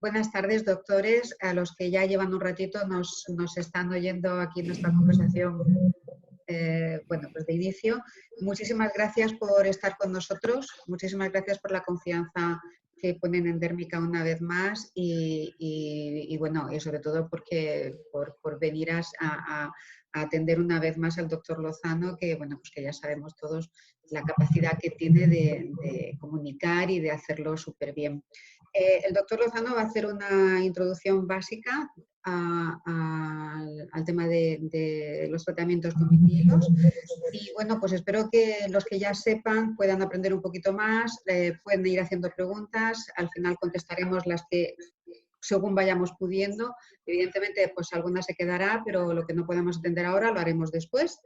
Buenas tardes, doctores, a los que ya llevan un ratito nos están oyendo aquí en nuestra conversación, bueno, pues de inicio. Muchísimas gracias por estar con nosotros, muchísimas gracias por la confianza que ponen en Dérmica una vez más y bueno, y sobre todo porque por venir a atender una vez más al doctor Lozano, que bueno, pues que ya sabemos todos la capacidad que tiene de comunicar y de hacerlo súper bien. El doctor Lozano va a hacer una introducción básica al tema de los tratamientos con vinilos. Y bueno, pues espero que los que ya sepan puedan aprender un poquito más, pueden ir haciendo preguntas, al final contestaremos las que según vayamos pudiendo. Evidentemente, pues alguna se quedará, pero lo que no podemos entender ahora lo haremos después.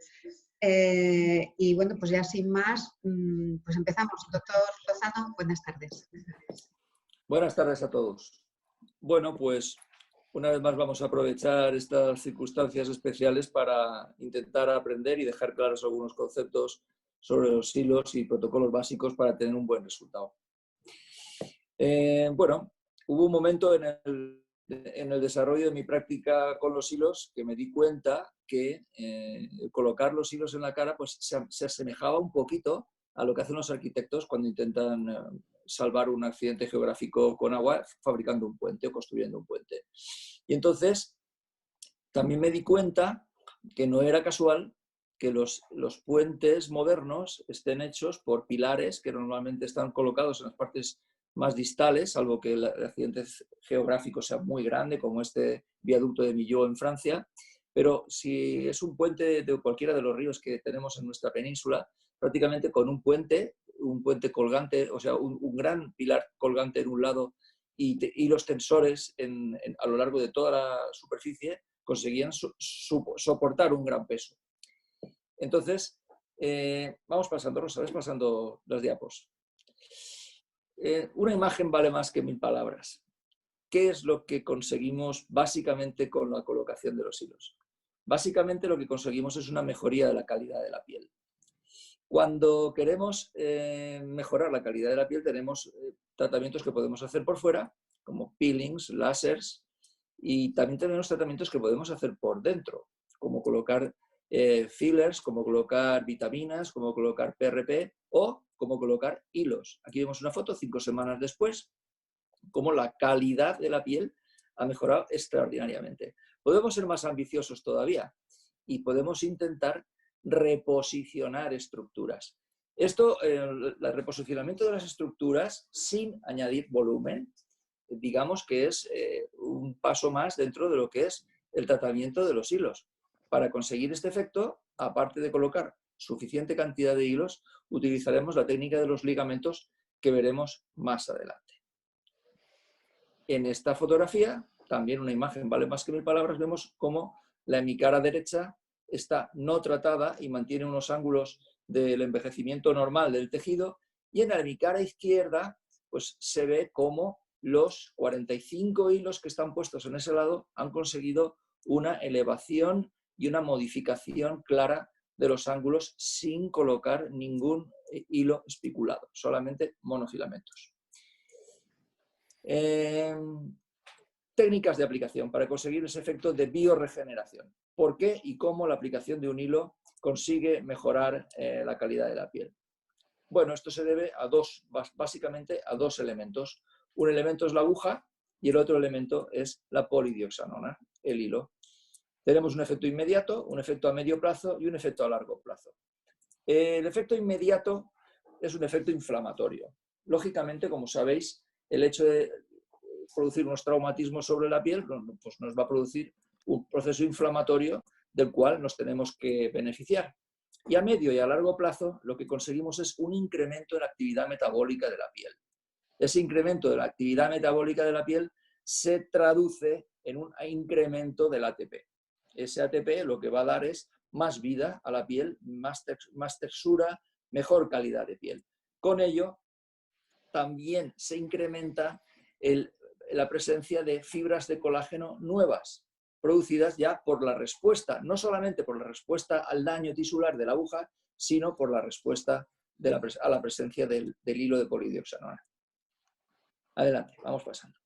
Y bueno, pues ya sin más, pues empezamos. Doctor Lozano, buenas tardes. Buenas tardes a todos. Bueno, pues una vez más vamos a aprovechar estas circunstancias especiales para intentar aprender y dejar claros algunos conceptos sobre los hilos y protocolos básicos para tener un buen resultado. Bueno, hubo un momento en el desarrollo de mi práctica con los hilos que me di cuenta que colocar los hilos en la cara pues, se asemejaba un poquito a lo que hacen los arquitectos cuando intentan salvar un accidente geográfico con agua fabricando un puente o construyendo un puente. Y entonces también me di cuenta que no era casual que los puentes modernos estén hechos por pilares que normalmente están colocados en las partes más distales, salvo que el accidente geográfico sea muy grande, como este viaducto de Millau en Francia. Pero si es un puente de cualquiera de los ríos que tenemos en nuestra península, prácticamente con un puente colgante, o sea, un gran pilar colgante en un lado y los tensores a lo largo de toda la superficie conseguían soportar un gran peso. Entonces, vamos pasando, Rosa, ves pasando las diapos. Una imagen vale más que 1000 palabras. ¿Qué es lo que conseguimos básicamente con la colocación de los hilos? Básicamente lo que conseguimos es una mejoría de la calidad de la piel. Cuando queremos mejorar la calidad de la piel, tenemos tratamientos que podemos hacer por fuera, como peelings, láseres, y también tenemos tratamientos que podemos hacer por dentro, como colocar fillers, como colocar vitaminas, como colocar PRP o como colocar hilos. Aquí vemos una foto 5 semanas después, como la calidad de la piel ha mejorado extraordinariamente. Podemos ser más ambiciosos todavía y podemos intentar reposicionar estructuras. Esto, el reposicionamiento de las estructuras sin añadir volumen, digamos que es un paso más dentro de lo que es el tratamiento de los hilos. Para conseguir este efecto, aparte de colocar suficiente cantidad de hilos, utilizaremos la técnica de los ligamentos que veremos más adelante. En esta fotografía, también una imagen vale más que 1000 palabras, vemos cómo la hemicara derecha está no tratada y mantiene unos ángulos del envejecimiento normal del tejido, y en la hemicara izquierda pues, se ve cómo los 45 hilos que están puestos en ese lado han conseguido una elevación y una modificación clara de los ángulos sin colocar ningún hilo especulado, solamente monofilamentos. Técnicas de aplicación para conseguir ese efecto de biorregeneración. ¿Por qué y cómo la aplicación de un hilo consigue mejorar la calidad de la piel? Bueno, esto se debe a básicamente a dos elementos. Un elemento es la aguja y el otro elemento es la polidioxanona, el hilo. Tenemos un efecto inmediato, un efecto a medio plazo y un efecto a largo plazo. El efecto inmediato es un efecto inflamatorio. Lógicamente, como sabéis, el hecho de producir unos traumatismos sobre la piel pues nos va a producir un proceso inflamatorio del cual nos tenemos que beneficiar. Y a medio y a largo plazo lo que conseguimos es un incremento de la actividad metabólica de la piel. Ese incremento de la actividad metabólica de la piel se traduce en un incremento del ATP. Ese ATP lo que va a dar es más vida a la piel, más textura, mejor calidad de piel. Con ello también se incrementa la presencia de fibras de colágeno nuevas, producidas ya por la respuesta, no solamente por la respuesta al daño tisular de la aguja, sino por la respuesta a la presencia del hilo de polidioxanona. Adelante, vamos pasando.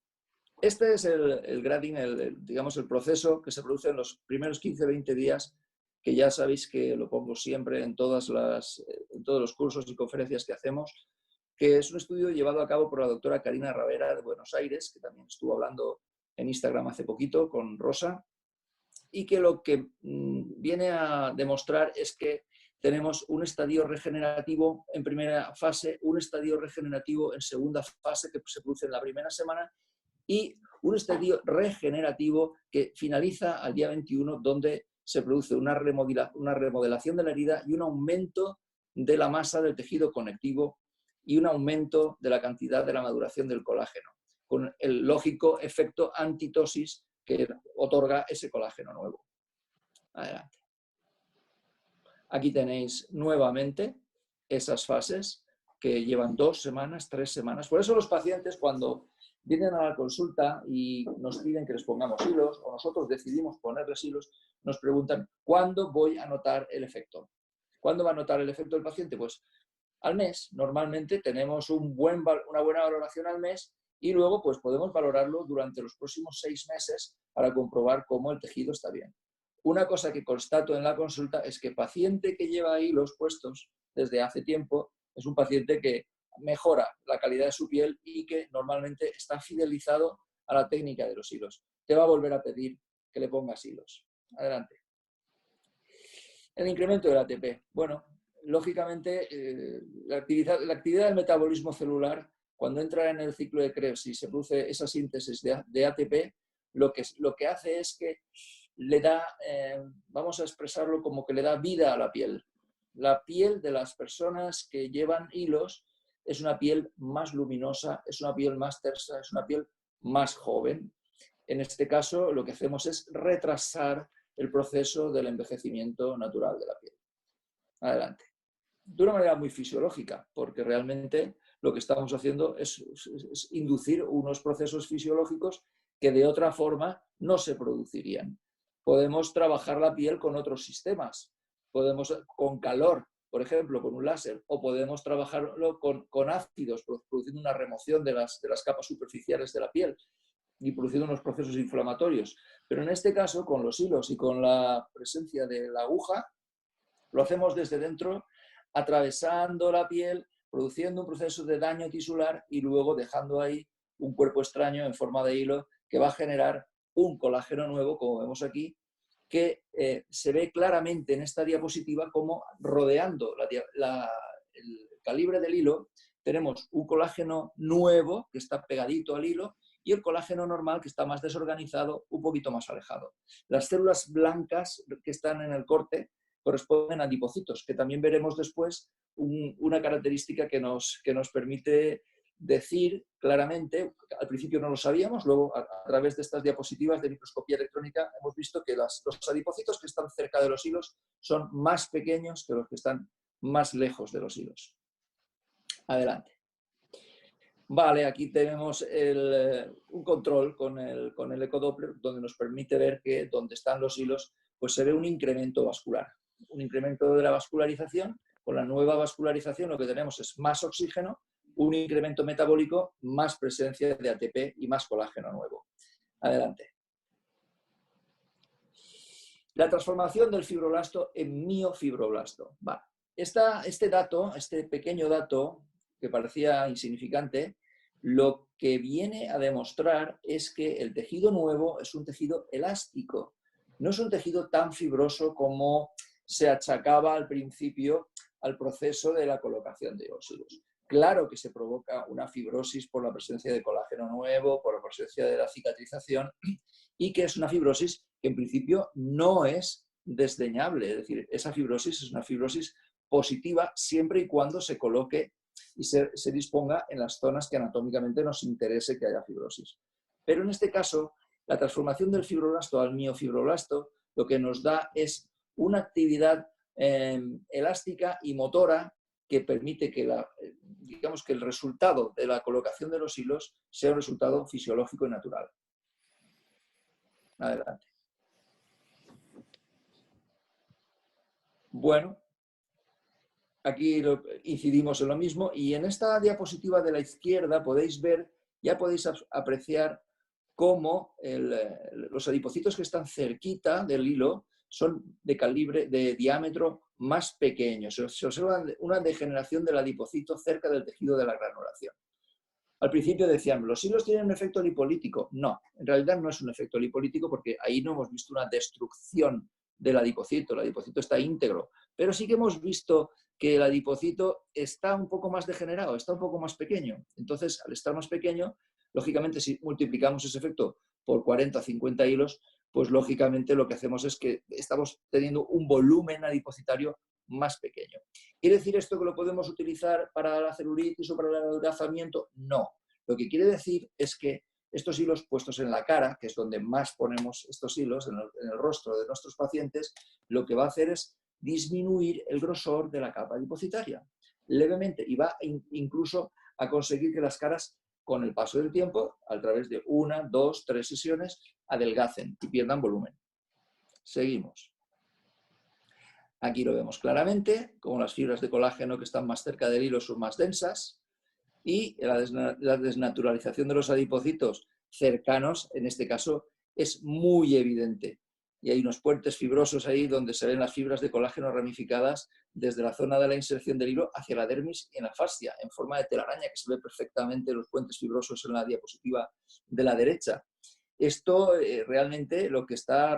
Este es el grading, digamos, el proceso que se produce en los primeros 15-20 días, que ya sabéis que lo pongo siempre en todos los cursos y conferencias que hacemos, que es un estudio llevado a cabo por la doctora Karina Ravera de Buenos Aires, que también estuvo hablando en Instagram hace poquito con Rosa, y que lo que viene a demostrar es que tenemos un estadio regenerativo en primera fase, un estadio regenerativo en segunda fase que se produce en la primera semana y un estadio regenerativo que finaliza al día 21, donde se produce una remodelación de la herida y un aumento de la masa del tejido conectivo y un aumento de la cantidad de la maduración del colágeno, con el lógico efecto antitosis que otorga ese colágeno nuevo. Adelante. Aquí tenéis nuevamente esas fases que llevan 2 semanas, 3 semanas. Por eso los pacientes, cuando vienen a la consulta y nos piden que les pongamos hilos, o nosotros decidimos ponerles hilos, nos preguntan, ¿cuándo voy a notar el efecto? ¿Cuándo va a notar el efecto el paciente? Pues al mes. Normalmente tenemos una buena valoración al mes y luego pues podemos valorarlo durante los próximos 6 meses para comprobar cómo el tejido está bien. Una cosa que constato en la consulta es que el paciente que lleva hilos puestos desde hace tiempo es un paciente que mejora la calidad de su piel y que normalmente está fidelizado a la técnica de los hilos. Te va a volver a pedir que le pongas hilos. Adelante. El incremento del ATP. Bueno, lógicamente, la actividad del metabolismo celular, cuando entra en el ciclo de Krebs y se produce esa síntesis de ATP, lo que hace es que le da, vamos a expresarlo como que le da vida a la piel. La piel de las personas que llevan hilos es una piel más luminosa, es una piel más tersa, es una piel más joven. En este caso, lo que hacemos es retrasar el proceso del envejecimiento natural de la piel. Adelante. De una manera muy fisiológica, porque realmente lo que estamos haciendo es inducir unos procesos fisiológicos que de otra forma no se producirían. Podemos trabajar la piel con otros sistemas, podemos con calor, por ejemplo, con un láser, o podemos trabajarlo con ácidos, produciendo una remoción de las capas superficiales de la piel y produciendo unos procesos inflamatorios. Pero en este caso, con los hilos y con la presencia de la aguja, lo hacemos desde dentro, atravesando la piel, produciendo un proceso de daño tisular y luego dejando ahí un cuerpo extraño en forma de hilo que va a generar un colágeno nuevo, como vemos aquí, que se ve claramente en esta diapositiva como rodeando el calibre del hilo tenemos un colágeno nuevo que está pegadito al hilo y el colágeno normal que está más desorganizado, un poquito más alejado. Las células blancas que están en el corte corresponden a adipocitos, que también veremos después una característica que nos permite decir claramente, al principio no lo sabíamos, luego a través de estas diapositivas de microscopía electrónica hemos visto que los adipocitos que están cerca de los hilos son más pequeños que los que están más lejos de los hilos. Adelante. Vale, aquí tenemos un control con el ecodoppler donde nos permite ver que donde están los hilos pues se ve un incremento vascular, un incremento de la vascularización. Con la nueva vascularización lo que tenemos es más oxígeno, un incremento metabólico, más presencia de ATP y más colágeno nuevo. Adelante. La transformación del fibroblasto en miofibroblasto. Vale. Este pequeño dato, que parecía insignificante, lo que viene a demostrar es que el tejido nuevo es un tejido elástico. No es un tejido tan fibroso como se achacaba al principio al proceso de la colocación de los hilos. Claro que se provoca una fibrosis por la presencia de colágeno nuevo, por la presencia de la cicatrización, y que es una fibrosis que en principio no es desdeñable. Es decir, esa fibrosis es una fibrosis positiva siempre y cuando se coloque y se disponga en las zonas que anatómicamente nos interese que haya fibrosis. Pero en este caso, la transformación del fibroblasto al miofibroblasto lo que nos da es una actividad elástica y motora que permite que, digamos que el resultado de la colocación de los hilos sea un resultado fisiológico y natural. Adelante. Bueno, aquí incidimos en lo mismo y en esta diapositiva de la izquierda podéis ver, ya podéis apreciar cómo los adipocitos que están cerquita del hilo son de diámetro más pequeño. Se observa una degeneración del adipocito cerca del tejido de la granulación. Al principio decían, ¿los hilos tienen un efecto lipolítico? No, en realidad no es un efecto lipolítico porque ahí no hemos visto una destrucción del adipocito. El adipocito está íntegro, pero sí que hemos visto que el adipocito está un poco más degenerado, está un poco más pequeño. Entonces, al estar más pequeño, lógicamente, si multiplicamos ese efecto por 40 o 50 hilos, pues lógicamente lo que hacemos es que estamos teniendo un volumen adipocitario más pequeño. ¿Quiere decir esto que lo podemos utilizar para la celulitis o para el adelgazamiento? No. Lo que quiere decir es que estos hilos puestos en la cara, que es donde más ponemos estos hilos, en el rostro de nuestros pacientes, lo que va a hacer es disminuir el grosor de la capa adipocitaria levemente y va incluso a conseguir que las caras, con el paso del tiempo, a través de 1, 2, 3 sesiones, adelgacen y pierdan volumen. Seguimos. Aquí lo vemos claramente, como las fibras de colágeno que están más cerca del hilo son más densas y la desnaturalización de los adipocitos cercanos, en este caso, es muy evidente. Y hay unos puentes fibrosos ahí donde se ven las fibras de colágeno ramificadas desde la zona de la inserción del hilo hacia la dermis y en la fascia, en forma de telaraña, que se ve perfectamente los puentes fibrosos en la diapositiva de la derecha. Esto realmente lo que está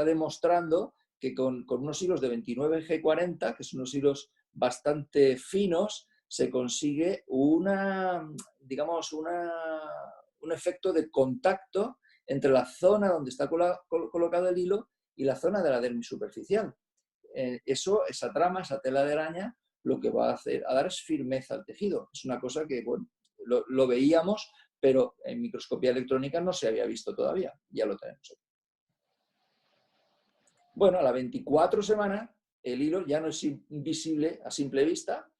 demostrando que con unos hilos de 29G40, que son unos hilos bastante finos, se consigue un efecto de contacto entre la zona donde está colocado el hilo y la zona de la dermis superficial. Esa trama, esa tela de araña, lo que va a dar es firmeza al tejido. Es una cosa que, bueno, lo veíamos, pero en microscopía electrónica no se había visto todavía. Ya lo tenemos aquí. Bueno, a la 24 semana el hilo ya no es visible a simple vista,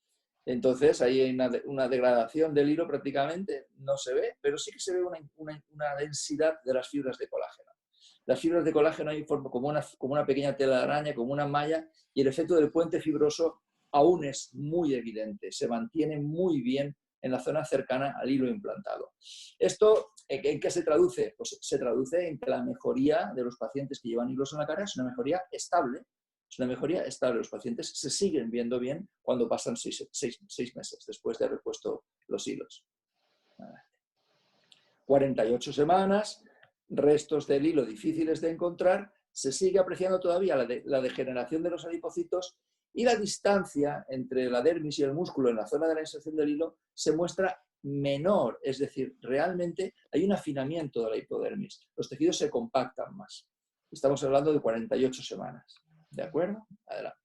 entonces ahí hay una degradación del hilo prácticamente, no se ve, pero sí que se ve una densidad de las fibras de colágeno. Las fibras de colágeno ahí forman como una pequeña tela de araña, como una malla, y el efecto del puente fibroso aún es muy evidente, se mantiene muy bien en la zona cercana al hilo implantado. ¿Esto en qué se traduce? Pues se traduce en que la mejoría de los pacientes que llevan hilos en la cara es una mejoría estable. Es una mejoría estable. Los pacientes se siguen viendo bien cuando pasan 6 meses después de haber puesto los hilos. 48 semanas, restos del hilo difíciles de encontrar, se sigue apreciando todavía la degeneración de los adipocitos y la distancia entre la dermis y el músculo en la zona de la inserción del hilo se muestra menor, es decir, realmente hay un afinamiento de la hipodermis, los tejidos se compactan más. Estamos hablando de 48 semanas, ¿de acuerdo? Adelante.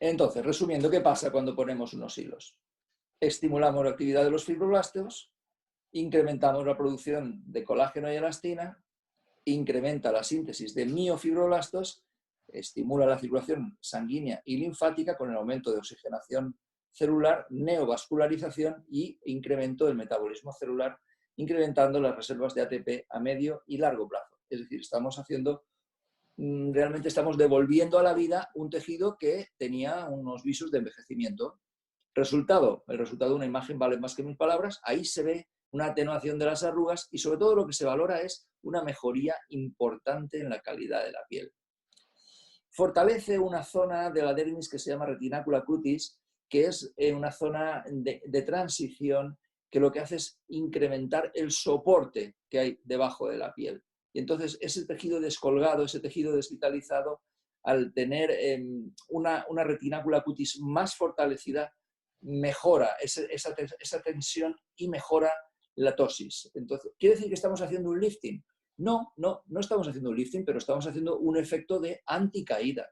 Entonces, resumiendo, ¿qué pasa cuando ponemos unos hilos? Estimulamos la actividad de los fibroblastos, incrementamos la producción de colágeno y elastina, incrementa la síntesis de miofibroblastos, estimula la circulación sanguínea y linfática con el aumento de oxigenación celular, neovascularización y incremento del metabolismo celular, incrementando las reservas de ATP a medio y largo plazo. Es decir, realmente estamos devolviendo a la vida un tejido que tenía unos visos de envejecimiento. El resultado de una imagen vale más que 1000 palabras. Ahí se ve una atenuación de las arrugas y sobre todo lo que se valora es una mejoría importante en la calidad de la piel. Fortalece una zona de la dermis que se llama retinácula cutis, que es una zona de transición que lo que hace es incrementar el soporte que hay debajo de la piel. Y entonces ese tejido descolgado, ese tejido desvitalizado, al tener una retinácula cutis más fortalecida, mejora esa tensión y mejora la tosis. Entonces, ¿quiere decir que estamos haciendo un lifting? No estamos haciendo un lifting, pero estamos haciendo un efecto de anticaída.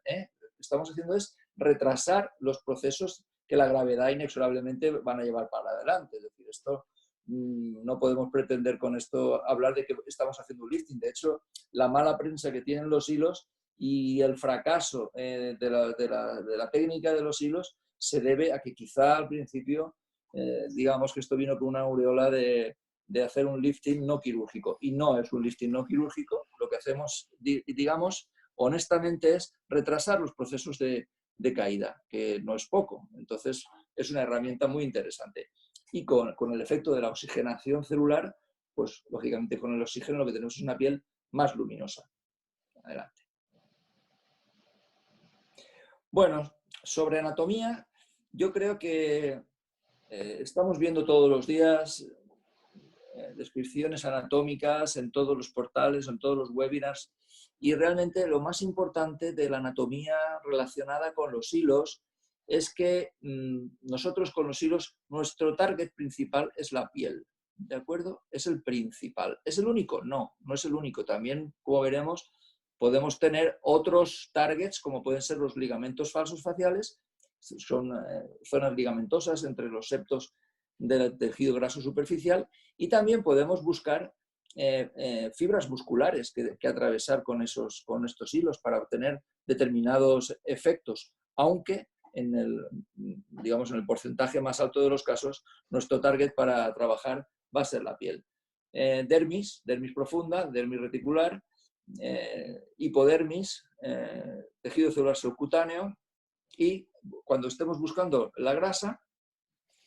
Estamos haciendo es retrasar los procesos que la gravedad inexorablemente van a llevar para adelante. Es decir, esto no podemos pretender con esto hablar de que estamos haciendo un lifting. De hecho, la mala prensa que tienen los hilos y el fracaso de la técnica de los hilos se debe a que quizá al principio, digamos que esto vino con una aureola de hacer un lifting no quirúrgico. Y no es un lifting no quirúrgico. Lo que hacemos, digamos, honestamente es retrasar los procesos de caída, que no es poco. Entonces, es una herramienta muy interesante. Y con el efecto de la oxigenación celular, pues lógicamente con el oxígeno lo que tenemos es una piel más luminosa. Adelante. Bueno, sobre anatomía, yo creo que estamos viendo todos los días descripciones anatómicas en todos los portales, en todos los webinars, y realmente lo más importante de la anatomía relacionada con los hilos es que nosotros con los hilos, nuestro target principal es la piel, ¿de acuerdo? Es el principal. ¿Es el único? No, no es el único. También, como veremos, podemos tener otros targets, como pueden ser los ligamentos falsos faciales, son zonas ligamentosas entre los septos del tejido graso superficial, y también podemos buscar fibras musculares que atravesar con estos hilos para obtener determinados efectos, aunque en el porcentaje más alto de los casos, nuestro target para trabajar va a ser la piel. Dermis profunda, dermis reticular, hipodermis, tejido celular subcutáneo, y cuando estemos buscando la grasa,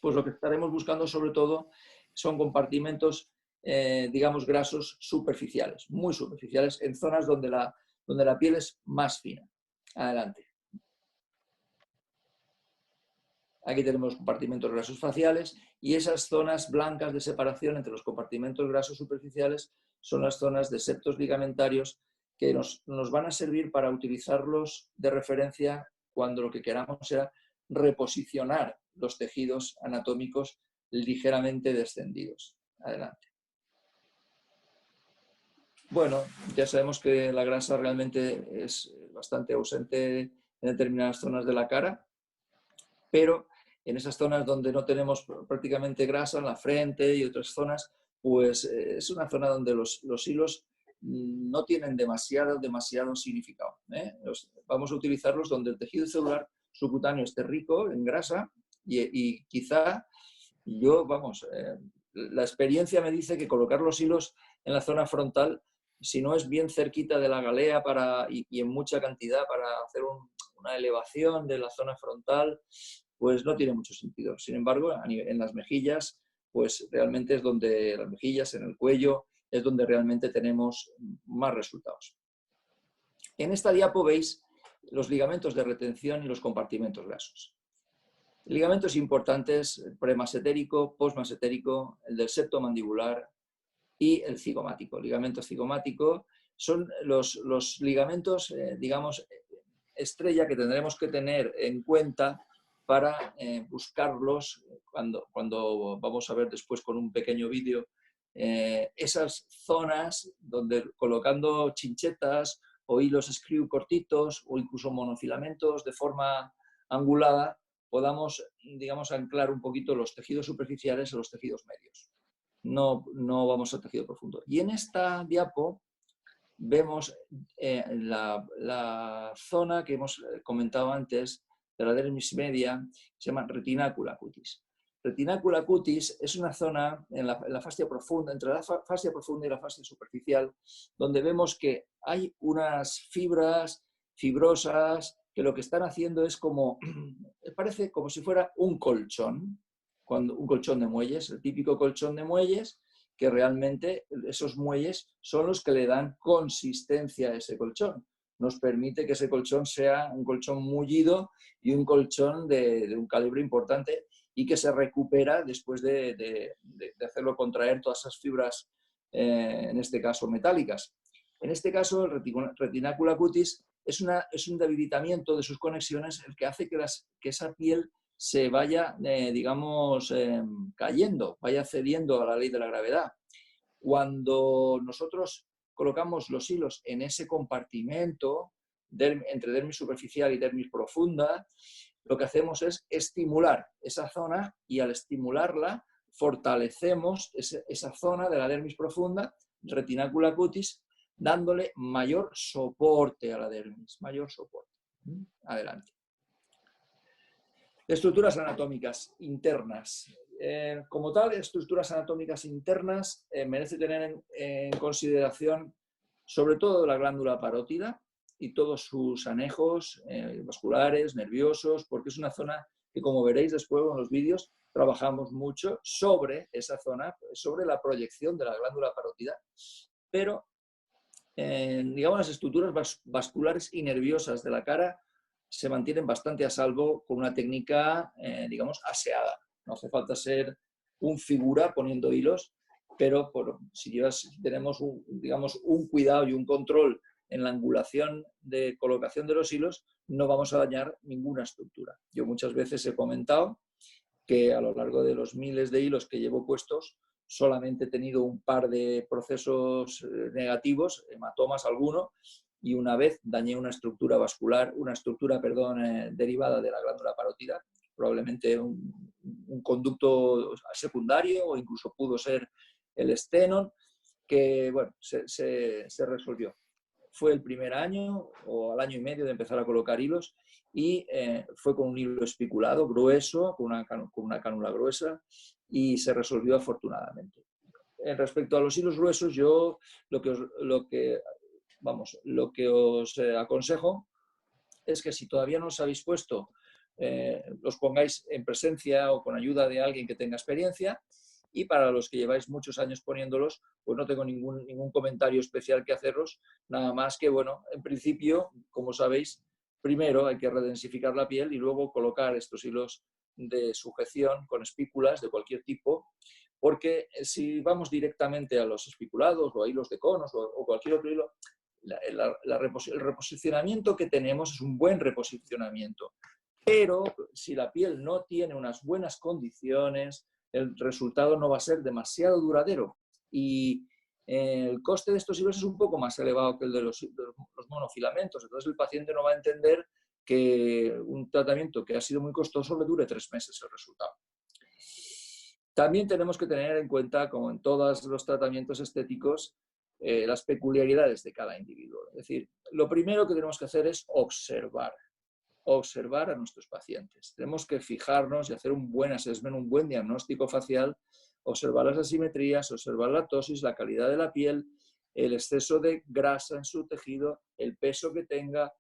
pues lo que estaremos buscando sobre todo son compartimentos, digamos, grasos superficiales, muy superficiales, en zonas donde la piel es más fina. Adelante. Aquí tenemos compartimentos grasos faciales, y esas zonas blancas de separación entre los compartimentos grasos superficiales son las zonas de septos ligamentarios que nos van a servir para utilizarlos de referencia cuando lo que queramos sea reposicionar los tejidos anatómicos ligeramente descendidos. Adelante. Bueno, ya sabemos que la grasa realmente es bastante ausente en determinadas zonas de la cara, pero en esas zonas donde no tenemos prácticamente grasa, en la frente y otras zonas, pues es una zona donde los hilos no tienen demasiado significado. Vamos a utilizarlos donde el tejido celular subcutáneo esté rico en grasa, y quizá la experiencia me dice que colocar los hilos en la zona frontal, si no es bien cerquita de la galea y en mucha cantidad para hacer una elevación de la zona frontal, pues no tiene mucho sentido. Sin embargo, en las mejillas, pues realmente es donde, las mejillas, en el cuello, es donde realmente tenemos más resultados. En esta diapo veis los ligamentos de retención y los compartimentos grasos. Ligamentos importantes: el premasetérico, postmasetérico, el del septo mandibular y el cigomático. Ligamento cigomático son los ligamentos, digamos, estrella, que tendremos que tener en cuenta para buscarlos cuando vamos a ver después con un pequeño vídeo esas zonas donde, colocando chinchetas o hilos screw cortitos o incluso monofilamentos de forma angulada, podamos, digamos, anclar un poquito los tejidos superficiales a los tejidos medios. No vamos al tejido profundo. Y en esta diapo vemos la zona que hemos comentado antes de la dermis media, se llama retinácula cutis. Retinácula cutis es una zona en la fascia profunda, entre la fascia profunda y la fascia superficial, donde vemos que hay unas fibras fibrosas que lo que están haciendo es parece como si fuera un colchón, un colchón de muelles, el típico colchón de muelles, que realmente esos muelles son los que le dan consistencia a ese colchón. Nos permite que ese colchón sea un colchón mullido y un colchón de un calibre importante, y que se recupera después de hacerlo contraer todas esas fibras, en este caso metálicas. En este caso, el retinácula cutis es un debilitamiento de sus conexiones, el que hace que esa piel se vaya, digamos, cayendo, vaya cediendo a la ley de la gravedad. Cuando nosotros colocamos los hilos en ese compartimento entre dermis superficial y dermis profunda, lo que hacemos es estimular esa zona, y al estimularla fortalecemos esa zona de la dermis profunda, retinácula cutis, dándole mayor soporte a la dermis, mayor soporte. Adelante. Estructuras anatómicas internas. Como tal, estructuras anatómicas internas merece tener en consideración sobre todo la glándula parótida y todos sus anejos vasculares, nerviosos, porque es una zona que, como veréis después en los vídeos, trabajamos mucho sobre esa zona, sobre la proyección de la glándula parótida, pero digamos, las estructuras vasculares y nerviosas de la cara se mantienen bastante a salvo con una técnica, digamos, aseada. No hace falta ser un figura poniendo hilos, pero si tenemos digamos, un cuidado y un control en la angulación de colocación de los hilos, no vamos a dañar ninguna estructura. Yo muchas veces he comentado que a lo largo de los miles de hilos que llevo puestos, solamente he tenido un par de procesos negativos, hematomas alguno, y una vez dañé una estructura vascular, derivada de la glándula parótida, probablemente un conducto secundario o incluso pudo ser el estenon, que bueno, se resolvió. Fue el primer año o al año y medio de empezar a colocar hilos y fue con un hilo espiculado grueso, con una cánula gruesa, y se resolvió afortunadamente. Respecto a los hilos gruesos, yo lo que os aconsejo es que si todavía no os habéis puesto, los pongáis en presencia o con ayuda de alguien que tenga experiencia, y para los que lleváis muchos años poniéndolos, pues no tengo ningún comentario especial que haceros, nada más que, bueno, en principio, como sabéis, primero hay que redensificar la piel y luego colocar estos hilos de sujeción con espículas de cualquier tipo, porque si vamos directamente a los espiculados o a hilos de conos o cualquier otro hilo, el reposicionamiento que tenemos es un buen reposicionamiento, pero si la piel no tiene unas buenas condiciones, el resultado no va a ser demasiado duradero y el coste de estos hilos es un poco más elevado que el de los monofilamentos. Entonces el paciente no va a entender que un tratamiento que ha sido muy costoso le dure 3 meses el resultado. También tenemos que tener en cuenta, como en todos los tratamientos estéticos, las peculiaridades de cada individuo. Es decir, lo primero que tenemos que hacer es observar a nuestros pacientes. Tenemos que fijarnos y hacer un buen assessment, un buen diagnóstico facial, observar las asimetrías, observar la ptosis, la calidad de la piel, el exceso de grasa en su tejido, el peso que tenga,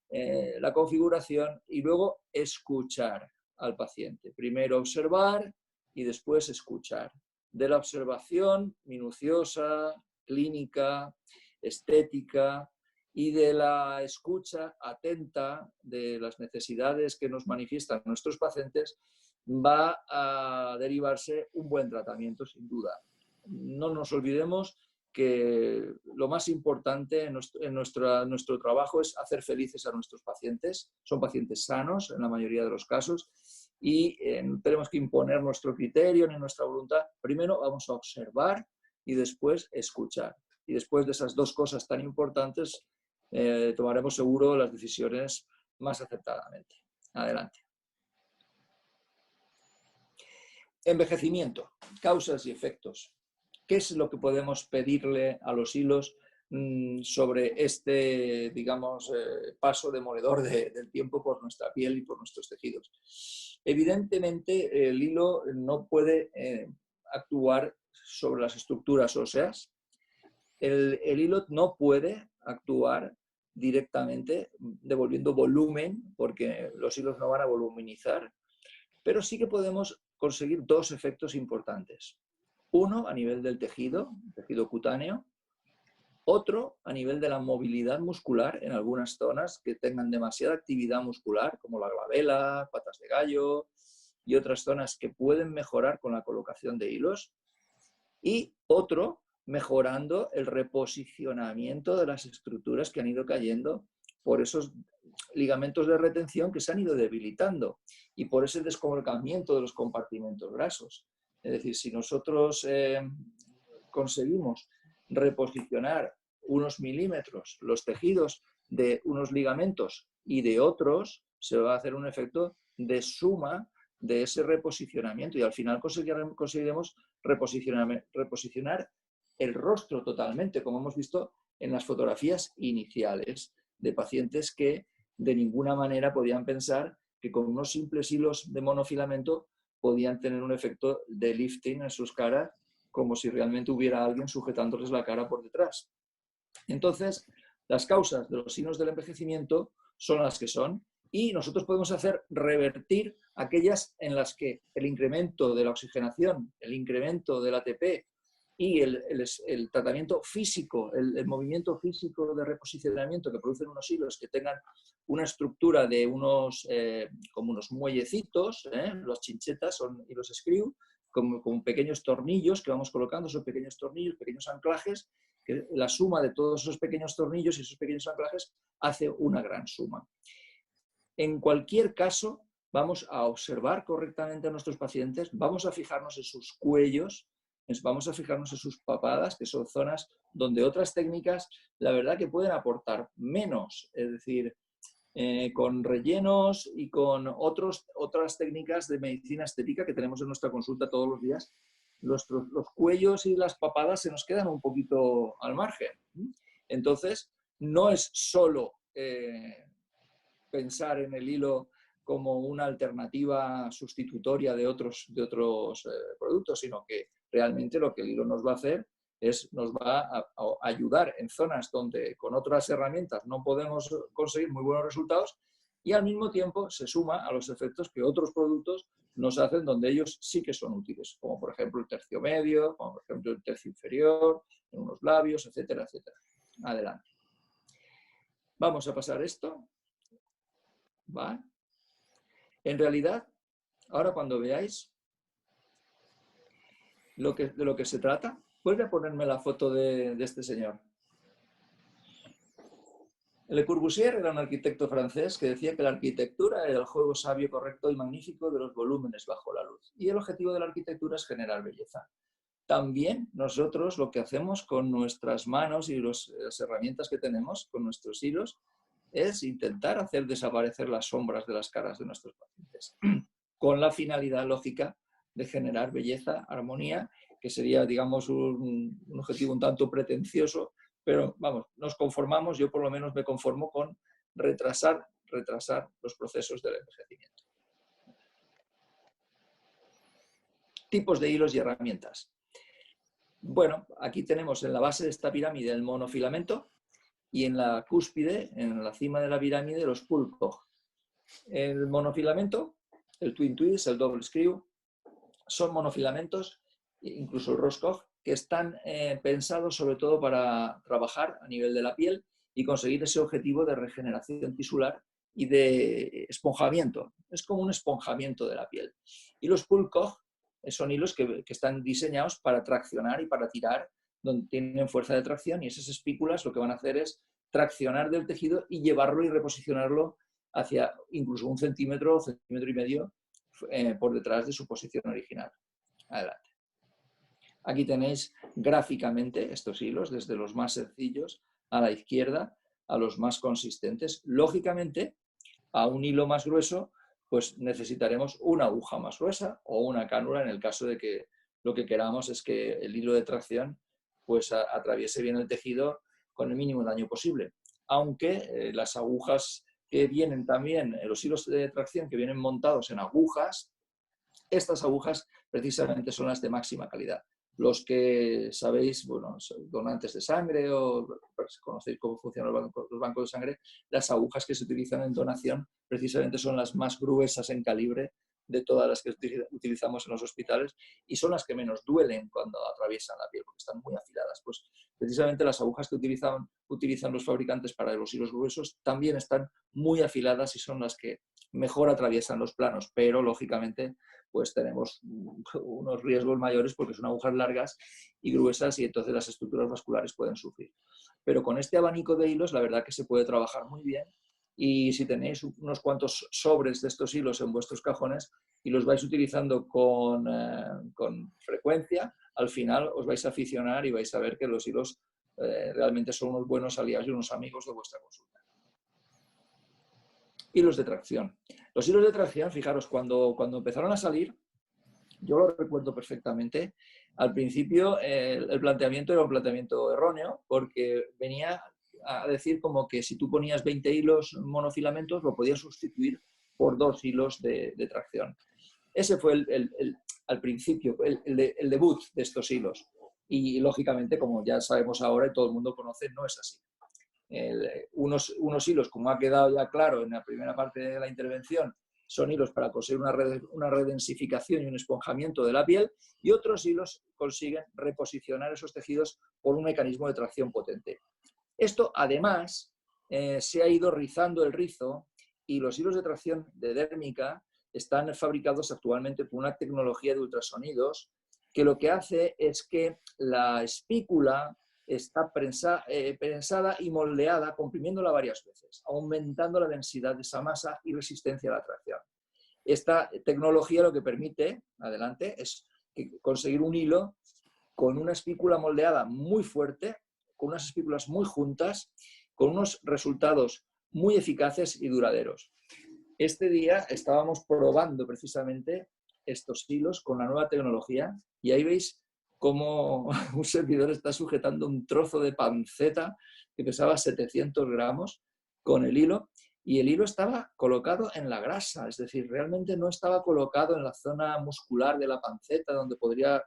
la configuración, y luego escuchar al paciente. Primero observar y después escuchar. De la observación minuciosa, clínica, estética, y de la escucha atenta de las necesidades que nos manifiestan nuestros pacientes, va a derivarse un buen tratamiento, sin duda. No nos olvidemos que lo más importante en nuestro trabajo es hacer felices a nuestros pacientes. Son pacientes sanos en la mayoría de los casos y no tenemos que imponer nuestro criterio ni nuestra voluntad. Primero vamos a observar y después escuchar. Y después de esas dos cosas tan importantes, tomaremos seguro las decisiones más acertadamente. Adelante. Envejecimiento, causas y efectos. ¿Qué es lo que podemos pedirle a los hilos sobre este, digamos, paso demoledor del tiempo por nuestra piel y por nuestros tejidos? Evidentemente, el hilo no puede actuar sobre las estructuras óseas. El hilo no puede actuar directamente devolviendo volumen, porque los hilos no van a voluminizar, pero sí que podemos conseguir dos efectos importantes. Uno a nivel del tejido cutáneo, otro a nivel de la movilidad muscular en algunas zonas que tengan demasiada actividad muscular, como la glabela, patas de gallo y otras zonas que pueden mejorar con la colocación de hilos, y otro mejorando el reposicionamiento de las estructuras que han ido cayendo por esos ligamentos de retención que se han ido debilitando y por ese descolocamiento de los compartimentos grasos. Es decir, si nosotros conseguimos reposicionar unos milímetros los tejidos de unos ligamentos y de otros, se va a hacer un efecto de suma de ese reposicionamiento y al final conseguiremos reposicionar el rostro totalmente, como hemos visto en las fotografías iniciales de pacientes que de ninguna manera podían pensar que con unos simples hilos de monofilamento podían tener un efecto de lifting en sus caras, como si realmente hubiera alguien sujetándoles la cara por detrás. Entonces, las causas de los signos del envejecimiento son las que son y nosotros podemos hacer revertir aquellas en las que el incremento de la oxigenación, el incremento del ATP y el tratamiento físico, el movimiento físico de reposicionamiento que producen unos hilos que tengan una estructura de como unos muellecitos, los chinchetas son hilos screw, con pequeños tornillos que vamos colocando, esos pequeños tornillos, pequeños anclajes, que la suma de todos esos pequeños tornillos y esos pequeños anclajes hace una gran suma. En cualquier caso, vamos a observar correctamente a nuestros pacientes, vamos a fijarnos en sus cuellos, vamos a fijarnos en sus papadas, que son zonas donde otras técnicas, la verdad que pueden aportar menos, es decir, con rellenos y con otras técnicas de medicina estética que tenemos en nuestra consulta todos los días, los cuellos y las papadas se nos quedan un poquito al margen. Entonces, no es solo pensar en el hilo como una alternativa sustitutoria de otros productos, sino que realmente lo que el hilo nos va a hacer es nos va a ayudar en zonas donde con otras herramientas no podemos conseguir muy buenos resultados y al mismo tiempo se suma a los efectos que otros productos nos hacen donde ellos sí que son útiles, como por ejemplo el tercio medio, como por ejemplo el tercio inferior, en unos labios, etcétera, etcétera. Adelante. Vamos a pasar esto. ¿Va? En realidad, ahora cuando veáis de lo que se trata, vuelve a ponerme la foto de este señor. Le Corbusier era un arquitecto francés que decía que la arquitectura era el juego sabio, correcto y magnífico de los volúmenes bajo la luz. Y el objetivo de la arquitectura es generar belleza. También nosotros lo que hacemos con nuestras manos y las herramientas que tenemos, con nuestros hilos, es intentar hacer desaparecer las sombras de las caras de nuestros pacientes, con la finalidad lógica de generar belleza, armonía, que sería, digamos, un objetivo un tanto pretencioso, pero vamos, nos conformamos, yo por lo menos me conformo con retrasar los procesos del envejecimiento. Tipos de hilos y herramientas. Bueno, aquí tenemos en la base de esta pirámide el monofilamento y en la cúspide, en la cima de la pirámide, los pull Koch. El monofilamento, el twin twist, el double screw, son monofilamentos, incluso el Roscoe, que están pensados sobre todo para trabajar a nivel de la piel y conseguir ese objetivo de regeneración tisular y de esponjamiento. Es como un esponjamiento de la piel. Y los pull Koch son hilos que están diseñados para traccionar y para tirar, donde tienen fuerza de tracción, y esas espículas lo que van a hacer es traccionar del tejido y llevarlo y reposicionarlo hacia incluso 1 centímetro o centímetro y medio por detrás de su posición original. Adelante. Aquí tenéis gráficamente estos hilos, desde los más sencillos a la izquierda a los más consistentes. Lógicamente, a un hilo más grueso, pues necesitaremos una aguja más gruesa o una cánula en el caso de que lo que queramos es que el hilo de tracción pues atraviese bien el tejido con el mínimo daño posible. Aunque las agujas que vienen también, los hilos de tracción que vienen montados en agujas, estas agujas precisamente son las de máxima calidad. Los que sabéis, bueno, donantes de sangre o conocéis cómo funcionan los bancos de sangre, las agujas que se utilizan en donación precisamente son las más gruesas en calibre de todas las que utilizamos en los hospitales y son las que menos duelen cuando atraviesan la piel porque están muy afiladas. Pues precisamente las agujas que utilizan los fabricantes para los hilos gruesos también están muy afiladas y son las que mejor atraviesan los planos, pero lógicamente pues tenemos unos riesgos mayores porque son agujas largas y gruesas y entonces las estructuras vasculares pueden sufrir. Pero con este abanico de hilos la verdad que se puede trabajar muy bien y si tenéis unos cuantos sobres de estos hilos en vuestros cajones y los vais utilizando con frecuencia, al final os vais a aficionar y vais a ver que los hilos realmente son unos buenos aliados y unos amigos de vuestra consulta. Hilos de tracción. Los hilos de tracción, fijaros, cuando empezaron a salir, yo lo recuerdo perfectamente, al principio el planteamiento era un planteamiento erróneo porque venía a decir como que si tú ponías 20 hilos monofilamentos lo podías sustituir por 2 hilos de tracción. Ese fue al principio, el debut de estos hilos. Y lógicamente, como ya sabemos ahora y todo el mundo conoce, no es así. unos hilos, como ha quedado ya claro en la primera parte de la intervención, son hilos para conseguir una redensificación y un esponjamiento de la piel, y otros hilos consiguen reposicionar esos tejidos por un mecanismo de tracción potente. Esto, además, se ha ido rizando el rizo, y los hilos de tracción de dérmica están fabricados actualmente por una tecnología de ultrasonidos que lo que hace es que la espícula está prensada y moldeada, comprimiéndola varias veces, aumentando la densidad de esa masa y resistencia a la tracción. Esta tecnología lo que permite, adelante, es conseguir un hilo con una espícula moldeada muy fuerte, con unas espículas muy juntas, con unos resultados muy eficaces y duraderos. Este día estábamos probando precisamente estos hilos con la nueva tecnología, y ahí veis cómo un servidor está sujetando un trozo de panceta que pesaba 700 gramos con el hilo, y el hilo estaba colocado en la grasa, es decir, realmente no estaba colocado en la zona muscular de la panceta, donde podría,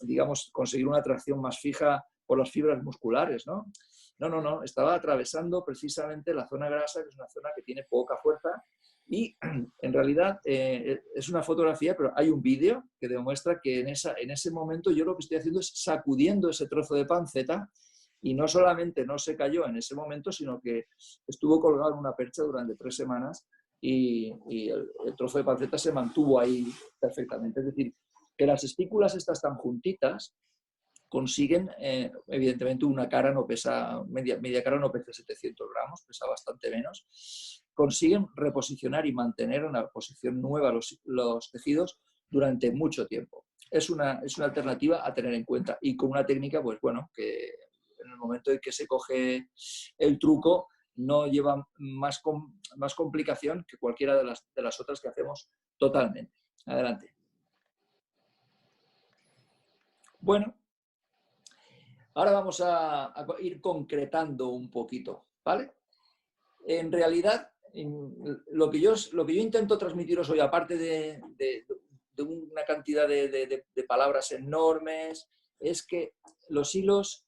digamos, conseguir una tracción más fija por las fibras musculares, ¿no? No, estaba atravesando precisamente la zona grasa, que es una zona que tiene poca fuerza, y en realidad es una fotografía, pero hay un vídeo que demuestra que en ese momento yo lo que estoy haciendo es sacudiendo ese trozo de panceta, y no solamente no se cayó en ese momento, sino que estuvo colgado en una percha durante 3 semanas, y el trozo de panceta se mantuvo ahí perfectamente. Es decir, que las espículas estas tan juntitas consiguen, evidentemente una cara no pesa, media cara no pesa 700 gramos, pesa bastante menos, consiguen reposicionar y mantener en una posición nueva los tejidos durante mucho tiempo. Es una alternativa a tener en cuenta, y con una técnica, pues bueno, que en el momento en que se coge el truco no lleva más complicación que cualquiera de las otras que hacemos totalmente. Adelante. Bueno, ahora vamos a ir concretando un poquito, ¿vale? En realidad, lo que yo intento transmitiros hoy, aparte de una cantidad de palabras enormes, es que los hilos,